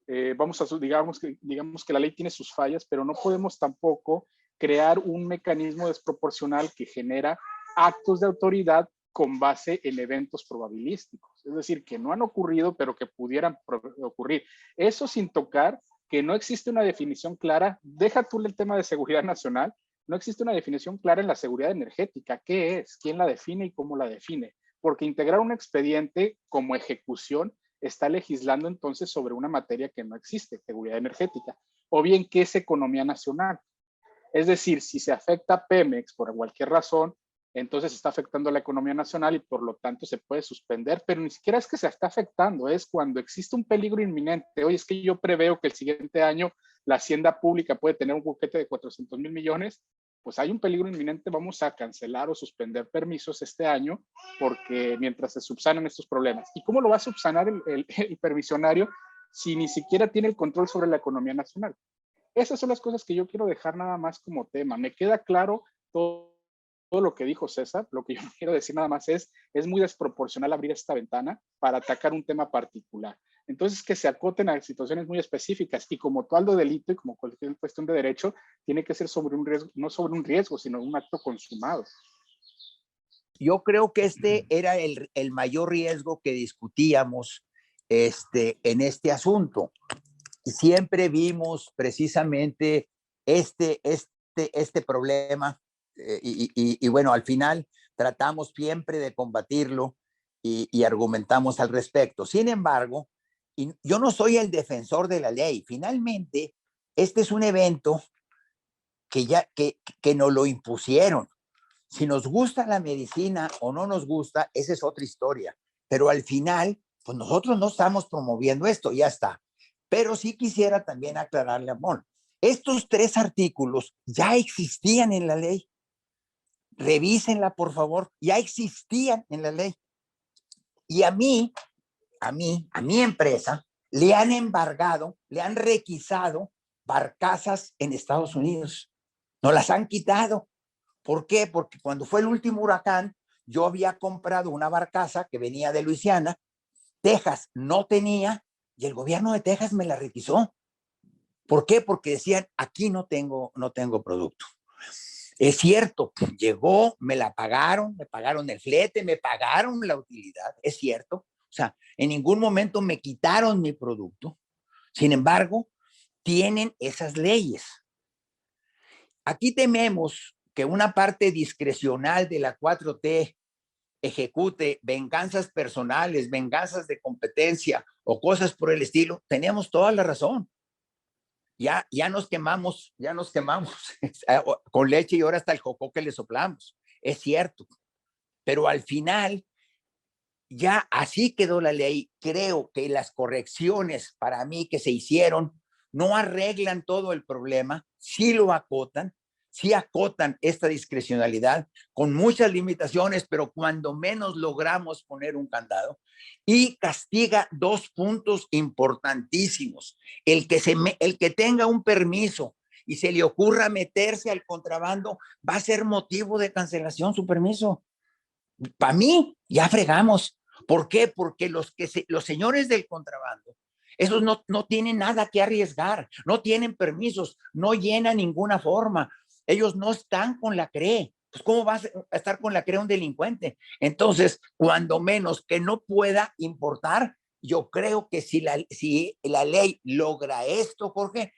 digamos que la ley tiene sus fallas, pero no podemos tampoco crear un mecanismo desproporcional que genera actos de autoridad con base en eventos probabilísticos, es decir, que no han ocurrido, pero que pudieran ocurrir. Eso sin tocar que no existe una definición clara, deja tú el tema de seguridad nacional, no existe una definición clara en la seguridad energética. ¿Qué es? ¿Quién la define y cómo la define? Porque integrar un expediente como ejecución está legislando entonces sobre una materia que no existe, seguridad energética, o bien qué es economía nacional. Es decir, si se afecta a Pemex por cualquier razón, entonces está afectando a la economía nacional y por lo tanto se puede suspender, pero ni siquiera es que se está afectando, es cuando existe un peligro inminente. Oye, es que yo preveo que el siguiente año la hacienda pública puede tener un buquete de 400,000 millones, pues hay un peligro inminente, vamos a cancelar o suspender permisos este año porque mientras se subsanan estos problemas. ¿Y cómo lo va a subsanar el permisionario si ni siquiera tiene el control sobre la economía nacional? Esas son las cosas que yo quiero dejar nada más como tema. Me queda claro todo lo que dijo César. Lo que yo quiero decir nada más es muy desproporcional abrir esta ventana para atacar un tema particular. Entonces, que se acoten a situaciones muy específicas y como todo delito y como cualquier cuestión de derecho, tiene que ser sobre un riesgo, no sobre un riesgo, sino un acto consumado. Yo creo que este era el mayor riesgo que discutíamos en este asunto. Siempre vimos precisamente este problema y bueno, al final tratamos siempre de combatirlo y argumentamos al respecto. Sin embargo, yo no soy el defensor de la ley. Finalmente, este es un evento que nos lo impusieron. Si nos gusta la medicina o no nos gusta, esa es otra historia. Pero al final, pues nosotros no estamos promoviendo esto, ya está. Pero sí quisiera también aclararle, amor, estos 3 artículos ya existían en la ley. Revísenla, por favor, ya existían en la ley. Y a mi empresa, le han embargado, le han requisado barcazas en Estados Unidos. Nos las han quitado. ¿Por qué? Porque cuando fue el último huracán, yo había comprado una barcaza que venía de Luisiana, Texas no tenía, y el gobierno de Texas me la requisó. ¿Por qué? Porque decían, aquí no tengo producto. Es cierto, llegó, me pagaron el flete, me pagaron la utilidad, es cierto. O sea, en ningún momento me quitaron mi producto. Sin embargo, tienen esas leyes. Aquí tememos que una parte discrecional de la 4T ejecute venganzas personales, venganzas de competencia o cosas por el estilo. Tenemos toda la razón. Ya nos quemamos con leche y ahora hasta el jocó que le soplamos. Es cierto. Pero al final, ya así quedó la ley. Creo que las correcciones para mí que se hicieron no arreglan todo el problema, sí lo acotan, sí acotan esta discrecionalidad con muchas limitaciones, pero cuando menos logramos poner un candado y castiga 2 puntos importantísimos. El que tenga un permiso y se le ocurra meterse al contrabando va a ser motivo de cancelación su permiso. Para mí, ya fregamos. ¿Por qué? Porque los señores del contrabando, esos no tienen nada que arriesgar, no tienen permisos, no llenan ninguna forma. Ellos no están con la CRE. Pues ¿cómo va a estar con la CRE un delincuente? Entonces, cuando menos que no pueda importar, yo creo que si la ley logra esto, Jorge,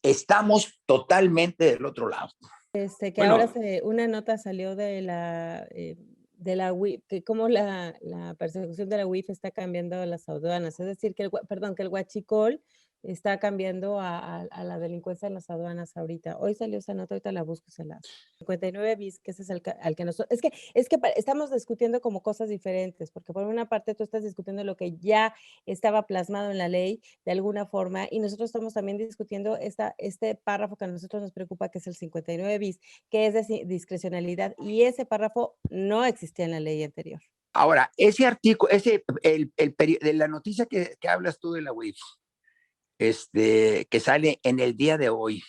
estamos totalmente del otro lado. Que bueno, ahora una nota salió de la UIF, que cómo la persecución de la UIF está cambiando las aduanas. Es decir, que el huachicol está cambiando a la delincuencia en las aduanas ahorita. Hoy salió esa nota, ahorita la busco y se la 59 bis, que ese es al que nosotros, es que estamos discutiendo como cosas diferentes, porque por una parte tú estás discutiendo lo que ya estaba plasmado en la ley de alguna forma, y nosotros estamos también discutiendo este párrafo que a nosotros nos preocupa, que es el 59 bis, que es de discrecionalidad, y ese párrafo no existía en la ley anterior. Ahora, ese artículo, de la noticia que hablas tú de la UIF, que sale en el día de hoy,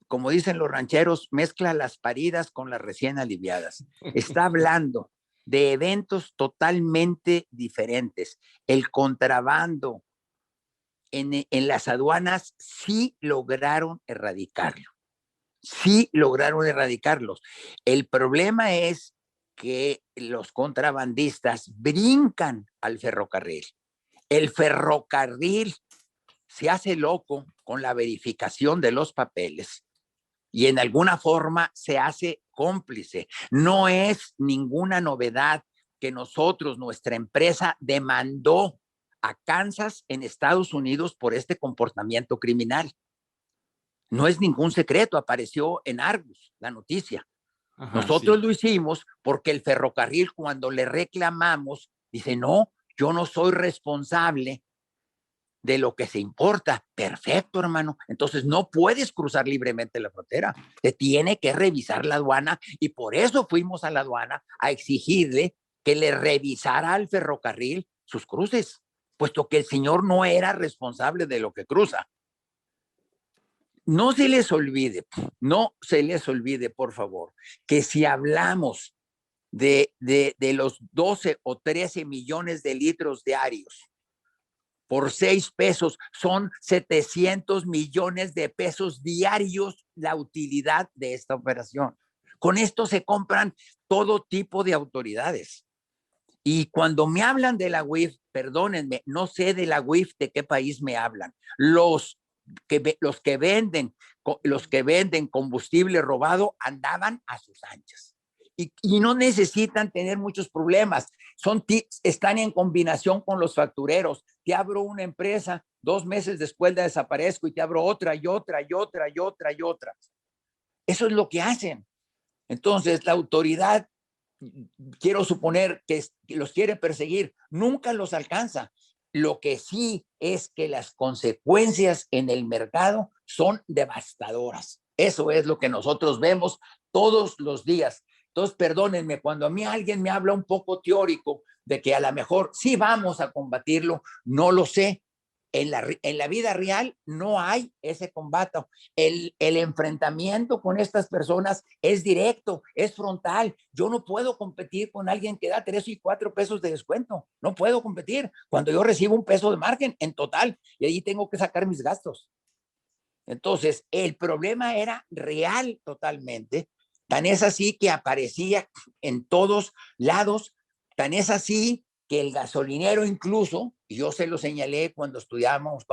como dicen los rancheros, mezcla las paridas con las recién aliviadas. Está hablando de eventos totalmente diferentes. El contrabando en las aduanas sí lograron erradicarlo. Sí lograron erradicarlos. El problema es que los contrabandistas brincan al ferrocarril. El ferrocarril se hace loco con la verificación de los papeles y en alguna forma se hace cómplice. No es ninguna novedad que nuestra empresa demandó a Kansas en Estados Unidos por este comportamiento criminal. No es ningún secreto, apareció en Argus la noticia. Ajá, nosotros sí lo hicimos porque el ferrocarril, cuando le reclamamos, dice, no, yo no soy responsable de lo que se importa. Perfecto, hermano. Entonces no puedes cruzar libremente la frontera. Te tiene que revisar la aduana y por eso fuimos a la aduana a exigirle que le revisara al ferrocarril sus cruces, puesto que el señor no era responsable de lo que cruza. No se les olvide, por favor, que si hablamos de los 12 o 13 millones de litros diarios por 6 pesos, son 700 millones de pesos diarios la utilidad de esta operación. Con esto se compran todo tipo de autoridades. Y cuando me hablan de la UIF, perdónenme, no sé de la UIF de qué país me hablan. Los que venden combustible robado andaban a sus anchas y no necesitan tener muchos problemas. Están en combinación con los factureros. Te abro una empresa, 2 meses después la desaparezco y te abro otra y otra y otra y otra y otra. Eso es lo que hacen. Entonces la autoridad, quiero suponer que los quiere perseguir, nunca los alcanza. Lo que sí es que las consecuencias en el mercado son devastadoras. Eso es lo que nosotros vemos todos los días. Entonces, perdónenme, cuando a mí alguien me habla un poco teórico de que a lo mejor sí vamos a combatirlo, no lo sé. En la vida real no hay ese combate. El enfrentamiento con estas personas es directo, es frontal. Yo no puedo competir con alguien que da 3 y 4 pesos de descuento. No puedo competir cuando yo recibo 1 peso de margen en total y ahí tengo que sacar mis gastos. Entonces, el problema era real totalmente. Tan es así que aparecía en todos lados. Tan es así que el gasolinero incluso, y yo se lo señalé cuando estudiábamos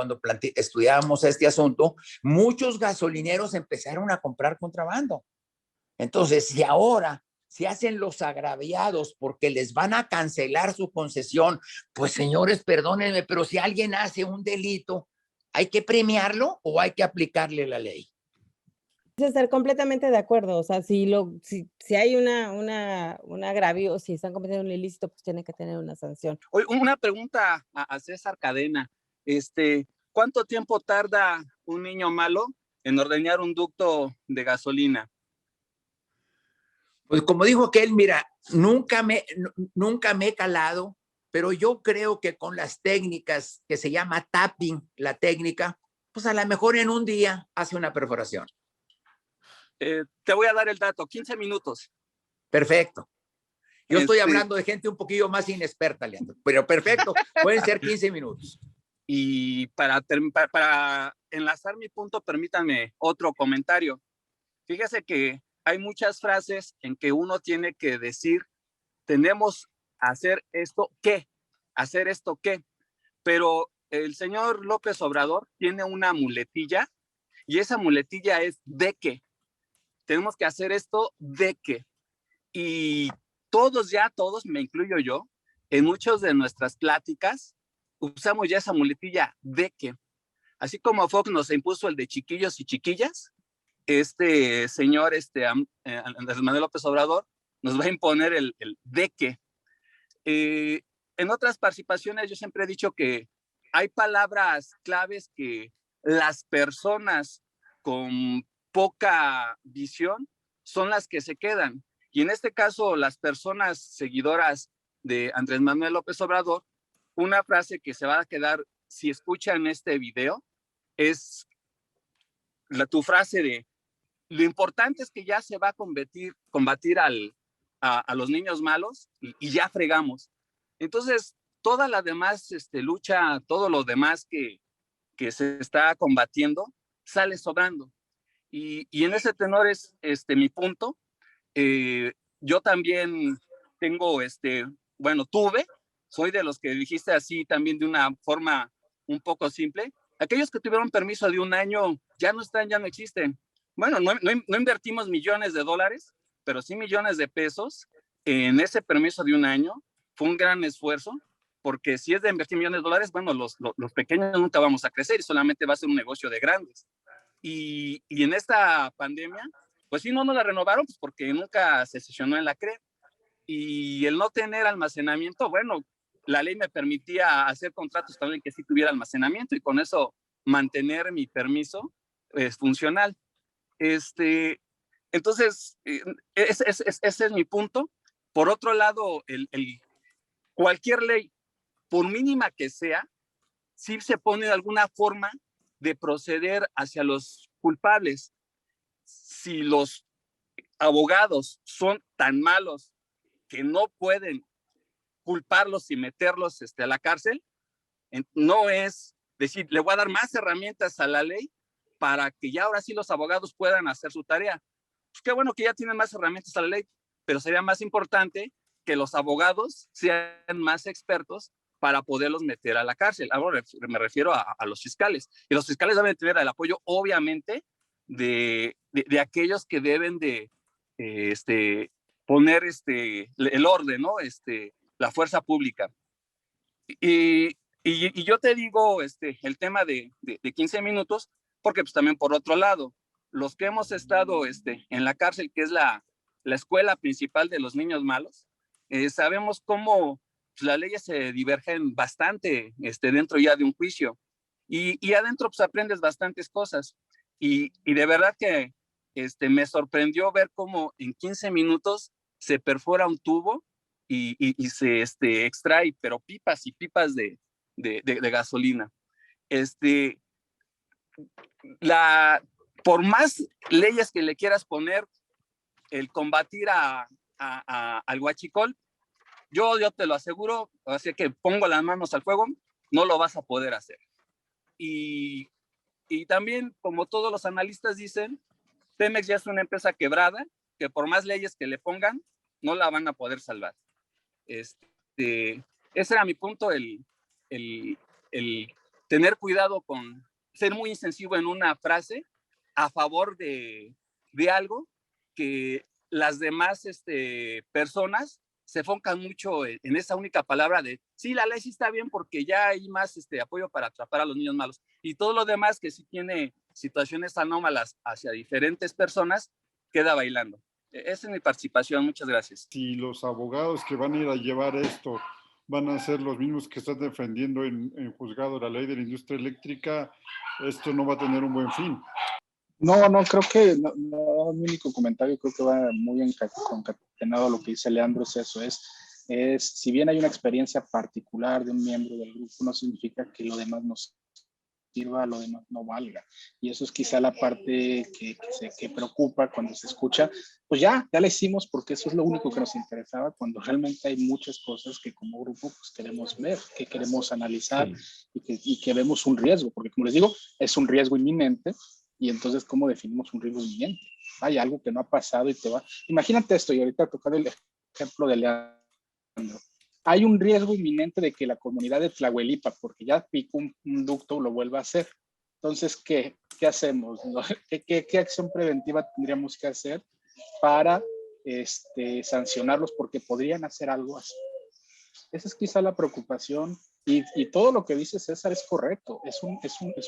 este asunto, muchos gasolineros empezaron a comprar contrabando. Entonces, si ahora se hacen los agraviados porque les van a cancelar su concesión, pues señores, perdónenme, pero si alguien hace un delito, ¿hay que premiarlo o hay que aplicarle la ley? Estar completamente de acuerdo, o sea, si hay un agravio, si están cometiendo un ilícito, pues tiene que tener una sanción. Oye, una pregunta a César Cadena, ¿cuánto tiempo tarda un niño malo en ordeñar un ducto de gasolina? Pues como dijo aquel, mira, nunca me he calado, pero yo creo que con las técnicas que se llama tapping, la técnica, pues a lo mejor en un día hace una perforación. Te voy a dar el dato, 15 minutos. Perfecto. Yo estoy hablando de gente un poquillo más inexperta, Leandro, pero perfecto, pueden ser 15 minutos. Y para enlazar mi punto, permítanme otro comentario. Fíjese que hay muchas frases en que uno tiene que decir, tenemos que hacer esto, ¿qué? Hacer esto, ¿qué? Pero el señor López Obrador tiene una muletilla y esa muletilla es ¿de qué? Tenemos que hacer esto de qué. Y todos, me incluyo yo, en muchas de nuestras pláticas usamos ya esa muletilla de qué. Así como Fox nos impuso el de chiquillos y chiquillas, este señor, Andrés Manuel López Obrador, nos va a imponer el de qué. En otras participaciones yo siempre he dicho que hay palabras claves que las personas con poca visión son las que se quedan. Y en este caso, las personas seguidoras de Andrés Manuel López Obrador, una frase que se va a quedar si escuchan este video es tu frase de lo importante es que ya se va a combatir a los niños malos y ya fregamos. Entonces, toda la demás lucha, todo lo demás que se está combatiendo, sale sobrando. Y en ese tenor es mi punto. Yo también tengo, soy de los que dijiste así también de una forma un poco simple. Aquellos que tuvieron permiso de 1 año ya no están, ya no existen. Bueno, no invertimos millones de dólares, pero sí millones de pesos en ese permiso de 1 año. Fue un gran esfuerzo, porque si es de invertir millones de dólares, bueno, los pequeños nunca vamos a crecer y solamente va a ser un negocio de grandes. Y en esta pandemia, pues sí, no nos la renovaron, pues porque nunca se sesionó en la CRE. Y el no tener almacenamiento, bueno, la ley me permitía hacer contratos también que sí tuviera almacenamiento y con eso mantener mi permiso funcional. Entonces, ese es mi punto. Por otro lado, cualquier ley, por mínima que sea, sí se pone alguna forma de proceder hacia los culpables. Si los abogados son tan malos que no pueden culparlos y meterlos a la cárcel, no es decir, le voy a dar más herramientas a la ley para que ya ahora sí los abogados puedan hacer su tarea. Pues qué bueno que ya tienen más herramientas a la ley, pero sería más importante que los abogados sean más expertos para poderlos meter a la cárcel. Ahora me refiero a los fiscales. Y los fiscales deben tener el apoyo, obviamente, de aquellos que deben de poner el orden, ¿no? La fuerza pública. Y yo te digo el tema de 15 minutos, porque pues también por otro lado, los que hemos estado en la cárcel, que es la escuela principal de los niños malos, sabemos cómo pues, las leyes se divergen bastante dentro ya de un juicio. Y adentro pues aprendes bastantes cosas. Y de verdad que me sorprendió ver cómo en 15 minutos se perfora un tubo y se extrae, pero pipas y pipas de gasolina. Por más leyes que le quieras poner, el combatir al huachicol, yo te lo aseguro, así que pongo las manos al fuego, no lo vas a poder hacer. Y también, como todos los analistas dicen, Pemex ya es una empresa quebrada, que por más leyes que le pongan, no la van a poder salvar. Ese era mi punto, el tener cuidado con ser muy insensible en una frase a favor de algo que las demás personas se enfocan mucho en esa única palabra de sí, la ley sí está bien porque ya hay más apoyo para atrapar a los niños malos. Y todo lo demás que sí tiene situaciones anómalas hacia diferentes personas, queda bailando. Esa es mi participación. Muchas gracias. Si los abogados que van a ir a llevar esto van a ser los mismos que están defendiendo en juzgado la ley de la industria eléctrica, esto no va a tener un buen fin. No, creo que no, mi único comentario creo que va muy concatenado a lo que dice Leandro, es eso, es si bien hay una experiencia particular de un miembro del grupo, no significa que lo demás no sirva, lo demás no valga. Y eso es quizá la parte que preocupa cuando se escucha, pues ya la hicimos porque eso es lo único que nos interesaba, cuando realmente hay muchas cosas que como grupo pues queremos ver, que queremos analizar, sí. y que vemos un riesgo, porque como les digo, es un riesgo inminente. Y entonces, ¿cómo definimos un riesgo inminente? Hay algo que no ha pasado y te va... Imagínate esto, y ahorita tocar el ejemplo de Leandro. Hay un riesgo inminente de que la comunidad de Tlahuelipa, porque ya picó un ducto, lo vuelva a hacer. Entonces, ¿qué hacemos? ¿Qué acción preventiva tendríamos que hacer para sancionarlos? Porque podrían hacer algo así. Esa es quizá la preocupación Y todo lo que dice César es correcto, es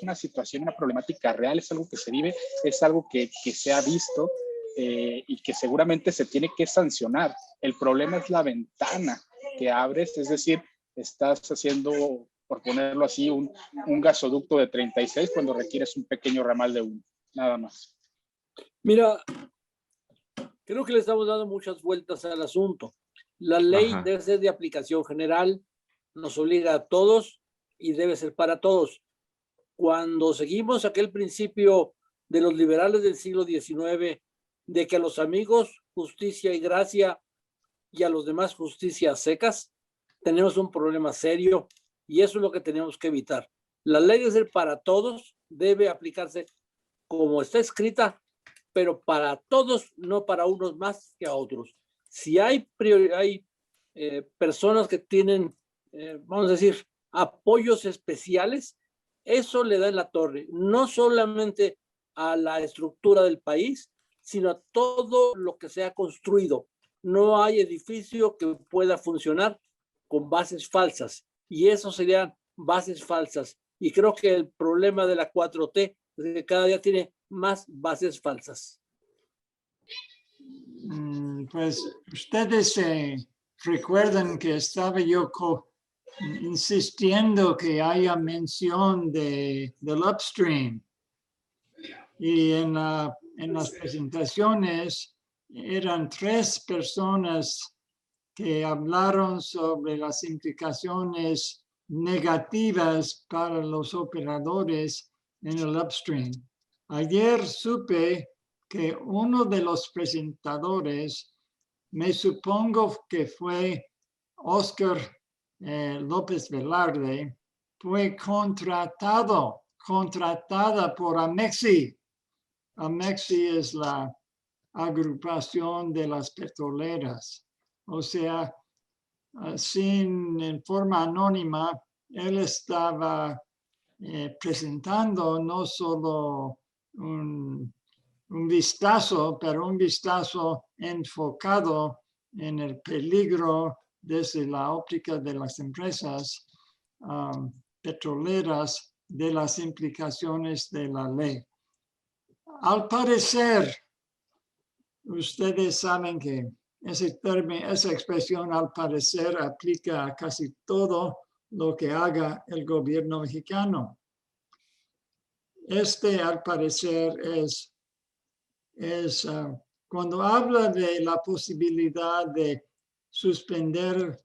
una situación, una problemática real, es algo que se vive, es algo que se ha visto y que seguramente se tiene que sancionar. El problema es la ventana que abres, es decir, estás haciendo, por ponerlo así, un gasoducto de 36 cuando requieres un pequeño ramal de 1, nada más. Mira, creo que le estamos dando muchas vueltas al asunto. La ley debe ser de aplicación general, nos obliga a todos y debe ser para todos. Cuando seguimos aquel principio de los liberales del siglo XIX, de que a los amigos justicia y gracia y a los demás justicia secas, tenemos un problema serio y eso es lo que tenemos que evitar. La ley debe ser para todos, debe aplicarse como está escrita, pero para todos, no para unos más que a otros. Si hay personas que tienen, vamos a decir, apoyos especiales, eso le da en la torre, no solamente a la estructura del país, sino a todo lo que se ha construido. No hay edificio que pueda funcionar con bases falsas, y eso serían bases falsas. Y creo que el problema de la 4T es que cada día tiene más bases falsas. Pues ustedes recuerdan que estaba yo insistiendo que haya mención del upstream. Y en las presentaciones eran 3 personas que hablaron sobre las implicaciones negativas para los operadores en el upstream. Ayer supe que uno de los presentadores, me supongo que fue Oscar López Velarde, fue contratada por Amexi. Amexi es la agrupación de las petroleras. O sea, en forma anónima, él estaba presentando no solo un vistazo, pero un vistazo enfocado en el peligro desde la óptica de las empresas petroleras de las implicaciones de la ley. Al parecer, ustedes saben que esa expresión al parecer aplica a casi todo lo que haga el gobierno mexicano. Al parecer es cuando habla de la posibilidad de suspender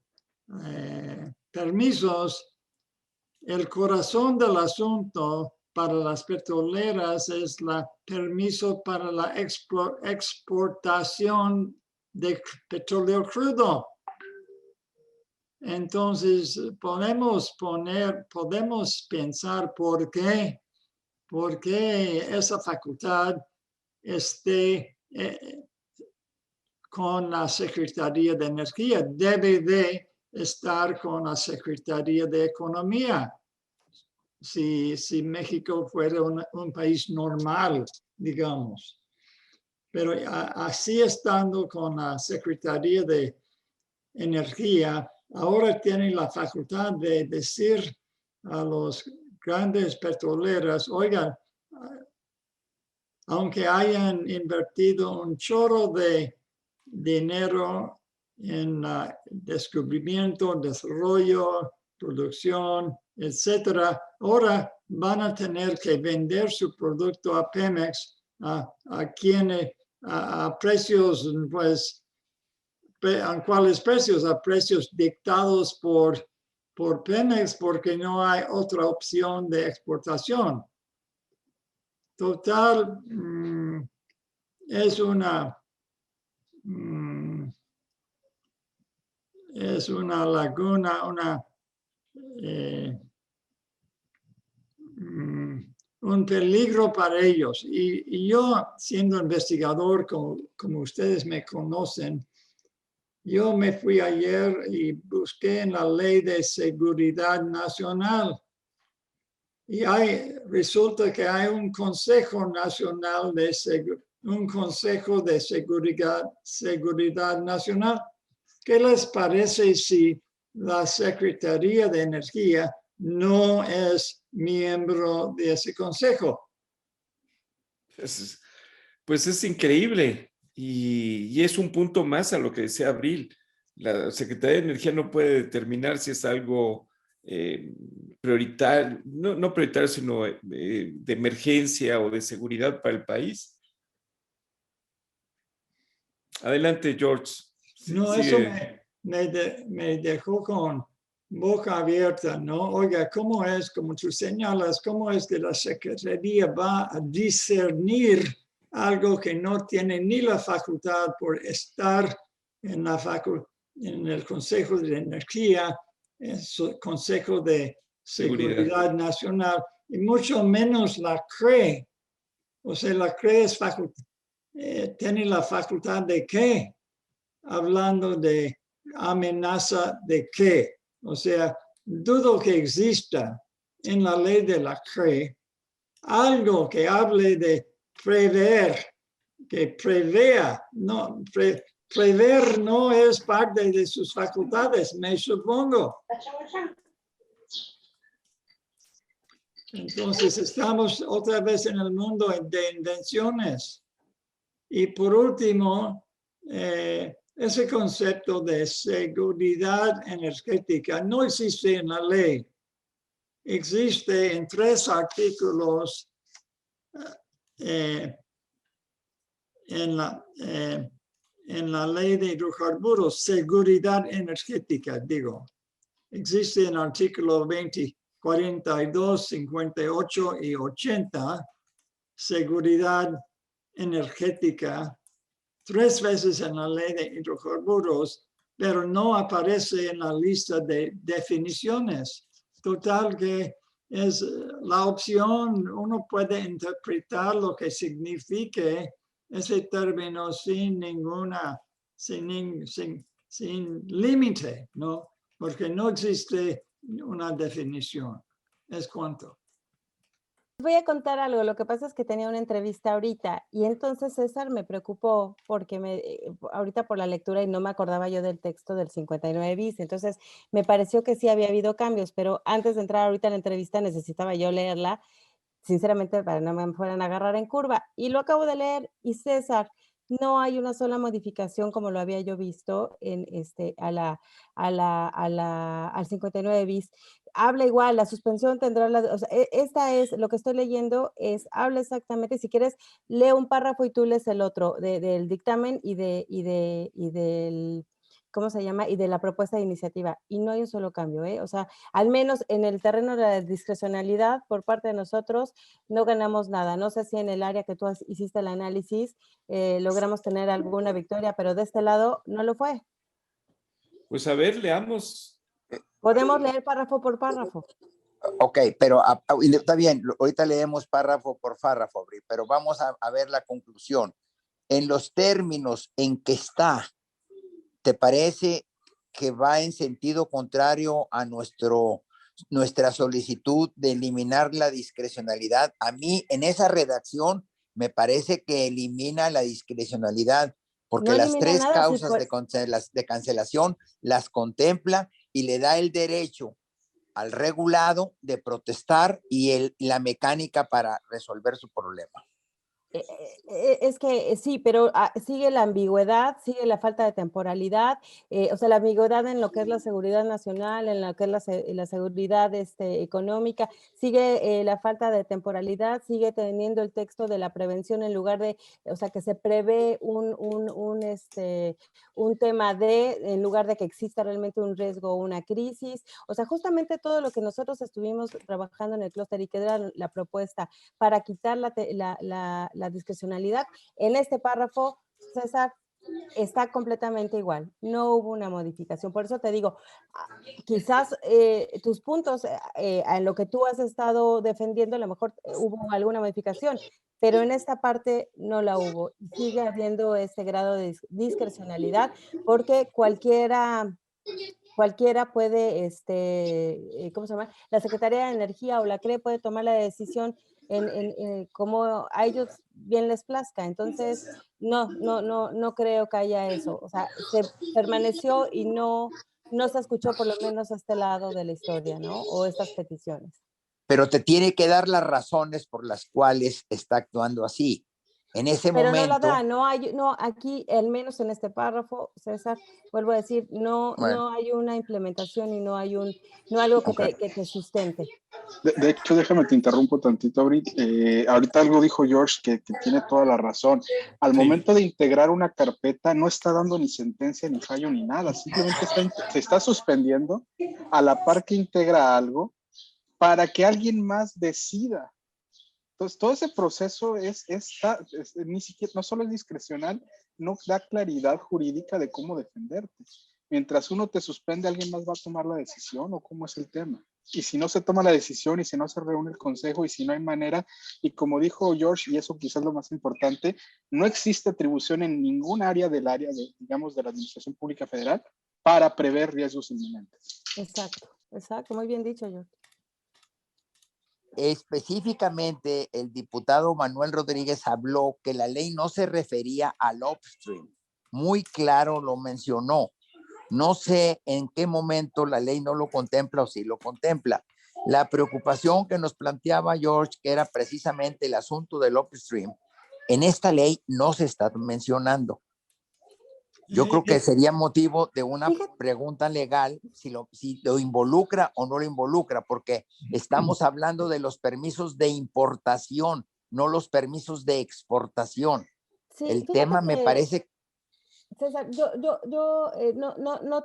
permisos, el corazón del asunto para las petroleras es el permiso para la exportación de petróleo crudo. Entonces, podemos pensar por qué esa facultad esté con la Secretaría de Energía. Debe de estar con la Secretaría de Economía. Si México fuera un país normal, digamos. Pero así estando con la Secretaría de Energía, ahora tienen la facultad de decir a los grandes petroleras, oigan, aunque hayan invertido un chorro de dinero en descubrimiento, desarrollo, producción, etcétera, ahora van a tener que vender su producto a Pemex, a precios, pues, ¿a cuáles precios? A precios dictados por Pemex, porque no hay otra opción de exportación. Total, es una laguna, un peligro para ellos. Y yo, siendo investigador, como ustedes me conocen, yo me fui ayer y busqué en la Ley de Seguridad Nacional. Y resulta que hay un Consejo Nacional un Consejo de Seguridad Nacional. ¿Qué les parece si la Secretaría de Energía no es miembro de ese consejo. Pues es increíble y es un punto más a lo que decía Abril. La Secretaría de Energía no puede determinar si es algo prioritario, no prioritario, sino de emergencia o de seguridad para el país. Adelante, George. No, eso me dejó con boca abierta, ¿no? Oiga, ¿cómo es, como tú señalas, cómo es que la Secretaría va a discernir algo que no tiene ni la facultad por estar en el Consejo de Energía, en el Consejo de Seguridad Nacional, y mucho menos la CRE? O sea, la CRE tiene la facultad de qué, hablando de amenaza de qué. O sea, dudo que exista en la ley de la CRE algo que hable de prever, que prevea. No, prever no es parte de sus facultades, me supongo. Entonces estamos otra vez en el mundo de invenciones. Y por último, ese concepto de seguridad energética no existe en la ley. Existe en 3 artículos en la ley de hidrocarburos, seguridad energética, digo. Existe en artículo 20, 42, 58 y 80, seguridad energética, 3 veces en la ley de hidrocarburos, pero no aparece en la lista de definiciones. Total que es la opción, uno puede interpretar lo que signifique ese término sin límite, ¿no? Porque no existe una definición. Es cuanto. Voy a contar algo. Lo que pasa es que tenía una entrevista ahorita y entonces César me preocupó porque ahorita por la lectura y no me acordaba yo del texto del 59 bis, entonces me pareció que sí había habido cambios, pero antes de entrar ahorita a la entrevista necesitaba yo leerla, sinceramente, para no me fueran a agarrar en curva. Y lo acabo de leer y César, no hay una sola modificación como lo había yo visto en al 59 bis. Habla igual, la suspensión tendrá o sea, esta es, lo que estoy leyendo habla exactamente, si quieres, lee un párrafo y tú lees el otro, del dictamen y del, ¿cómo se llama? Y de la propuesta de iniciativa. Y no hay un solo cambio, ¿eh? O sea, al menos en el terreno de la discrecionalidad por parte de nosotros, no ganamos nada. No sé si en el área que tú hiciste el análisis logramos tener alguna victoria, pero de este lado no lo fue. Pues a ver, leamos. Podemos leer párrafo por párrafo. Ok, pero está bien, ahorita leemos párrafo por párrafo, pero vamos a ver la conclusión. En los términos en que está, ¿te parece que va en sentido contrario a nuestra solicitud de eliminar la discrecionalidad? A mí, en esa redacción, me parece que elimina la discrecionalidad, porque no las 3 nada, causas de cancelación las contempla y le da el derecho al regulado de protestar y la mecánica para resolver su problema. Es que sí, pero sigue la ambigüedad, sigue la falta de temporalidad, o sea, la ambigüedad en lo que es la seguridad nacional, en lo que es la seguridad económica, sigue la falta de temporalidad, sigue teniendo el texto de la prevención en lugar de, o sea, que se prevé un tema en lugar de que exista realmente un riesgo o una crisis, o sea, justamente todo lo que nosotros estuvimos trabajando en el clúster y que era la propuesta para quitar la discrecionalidad, en este párrafo, César, está completamente igual, no hubo una modificación, por eso te digo, quizás tus puntos, en lo que tú has estado defendiendo, a lo mejor hubo alguna modificación, pero en esta parte no la hubo, sigue habiendo ese grado de discrecionalidad, porque cualquiera puede, ¿cómo se llama? La Secretaría de Energía o la CRE puede tomar la decisión como a ellos bien les plazca. Entonces, no creo que haya eso. O sea, se permaneció y no no se escuchó por lo menos este lado de la historia, ¿no? O estas peticiones. Pero te tiene que dar las razones por las cuales está actuando así. En ese Pero momento... no lo da, no, aquí, al menos en este párrafo, César, vuelvo a decir, no hay una implementación y no hay algo que te sustente. De hecho, déjame te interrumpo tantito, ahorita algo dijo George que tiene toda la razón. Al momento de integrar una carpeta no está dando ni sentencia, ni fallo, ni nada. Simplemente se está suspendiendo a la par que integra algo para que alguien más decida. Entonces, todo ese proceso ni siquiera, no solo es discrecional, no da claridad jurídica de cómo defenderte. Mientras uno te suspende, ¿alguien más va a tomar la decisión o cómo es el tema? Y si no se toma la decisión y si no se reúne el consejo y si no hay manera, y como dijo George, y eso quizás es lo más importante, no existe atribución en ningún área de, digamos, de la Administración Pública Federal para prever riesgos inminentes. Exacto, muy bien dicho, George. Específicamente, el diputado Manuel Rodríguez habló que la ley no se refería al upstream. Muy claro lo mencionó. No sé en qué momento la ley no lo contempla o si lo contempla. La preocupación que nos planteaba George, que era precisamente el asunto del upstream, en esta ley no se está mencionando. Yo creo que sería motivo de una pregunta legal si lo involucra o no lo involucra, porque estamos hablando de los permisos de importación, no los permisos de exportación. Sí, el tema me parece... César, yo no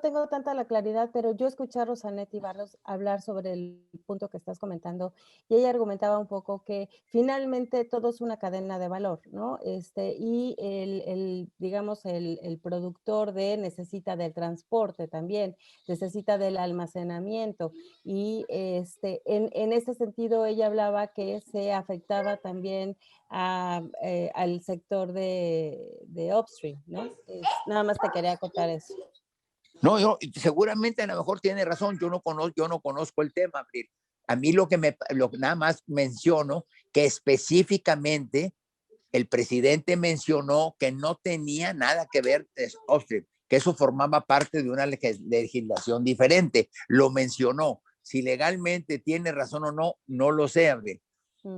tengo tanta la claridad, pero yo escuché a Rosanetti Barros hablar sobre el punto que estás comentando y ella argumentaba un poco que finalmente todo es una cadena de valor, ¿no? Y digamos, el productor necesita del transporte también, necesita del almacenamiento y en ese sentido ella hablaba que se afectaba también al sector de upstream, ¿no? Nada más te quería contar eso. No, seguramente a lo mejor tiene razón, yo no conozco el tema. A mí nada más menciono que específicamente el presidente mencionó que no tenía nada que ver con upstream, que eso formaba parte de una legislación diferente. Lo mencionó. Si legalmente tiene razón o no, no lo sé, Abril.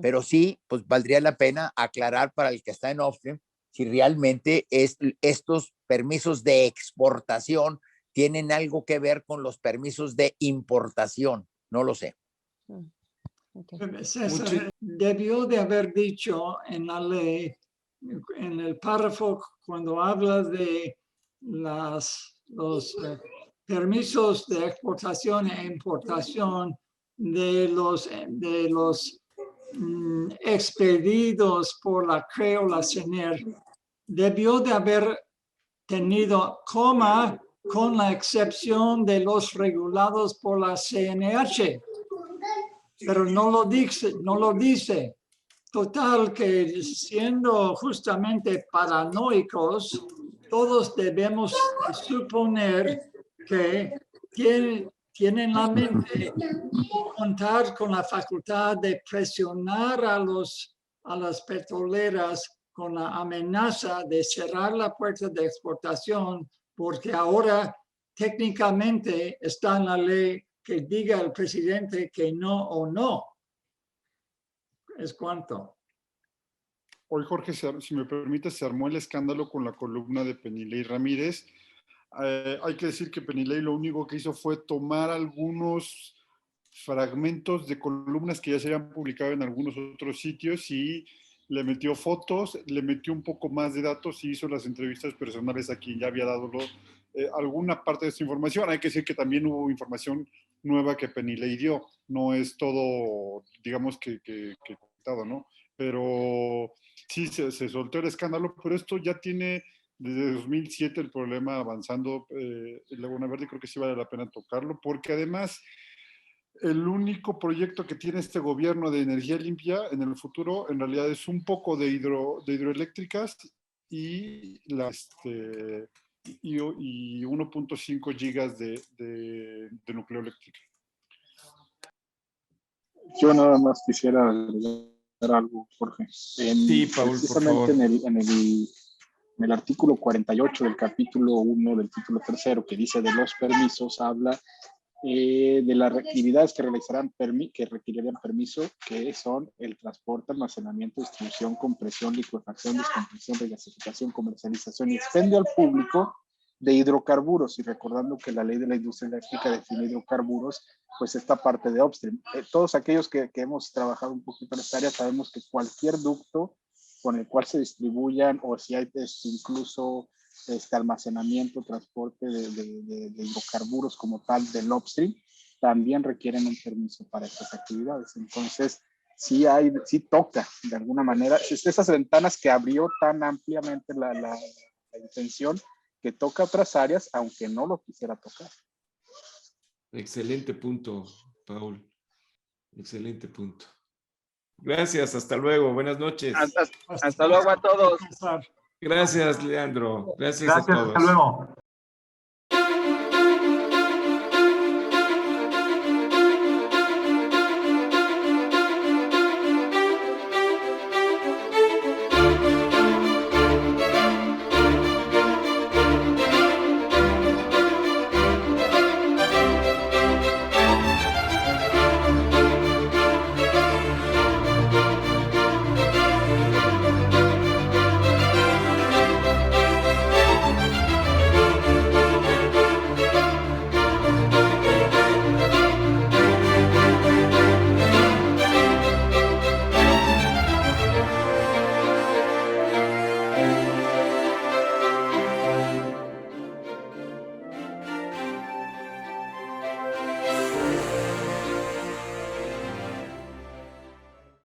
Pero sí, pues valdría la pena aclarar para el que está en upstream si realmente estos permisos de exportación tienen algo que ver con los permisos de importación. No lo sé. Okay. César, debió de haber dicho en la ley, en el párrafo, cuando habla de los permisos de exportación e importación de los expedidos por la CRE o la CENER, debió de haber tenido coma con la excepción de los regulados por la CNH, pero no lo dice. Total, que siendo justamente paranoicos, todos debemos suponer que tienen la mente contar con la facultad de presionar a las petroleras con la amenaza de cerrar la puerta de exportación, porque ahora técnicamente está en la ley que diga el presidente que no o no. ¿Es cuánto? Hoy, Jorge, si me permite, se armó el escándalo con la columna de Penilei Ramírez. Hay que decir que Penilei lo único que hizo fue tomar algunos fragmentos de columnas que ya se habían publicado en algunos otros sitios y le metió fotos, le metió un poco más de datos y hizo las entrevistas personales a quien ya había dado alguna parte de esta información. Hay que decir que también hubo información nueva que Penilei dio. No es todo, digamos, que contado, ¿no? Pero sí, se soltó el escándalo, pero esto ya tiene desde 2007 el problema avanzando. Laguna Verde creo que sí vale la pena tocarlo, porque además el único proyecto que tiene este gobierno de energía limpia en el futuro en realidad es un poco de hidroeléctricas y 1.5 gigas de nucleoeléctrica. Yo nada más quisiera agregar algo, Jorge. Sí, Paul, por favor. En En el artículo 48 del capítulo 1 del título 3, que dice de los permisos, habla de las actividades que requerirían permiso, que son el transporte, almacenamiento, distribución, compresión, licuefacción, descompresión, regasificación, comercialización y expendio al público de hidrocarburos. Y recordando que la ley de la industria eléctrica define hidrocarburos, pues esta parte de upstream. Todos aquellos que hemos trabajado un poquito en esta área sabemos que cualquier ducto con el cual se distribuyan, o si hay incluso almacenamiento, transporte de hidrocarburos como tal del upstream, también requieren un permiso para estas actividades. Entonces, sí toca de alguna manera, esas ventanas que abrió tan ampliamente la intención, que toca otras áreas, aunque no lo quisiera tocar. Excelente punto, Paul. Excelente punto. Gracias, hasta luego. Buenas noches. Hasta luego a todos. Gracias, Leandro. Gracias a todos. Hasta luego.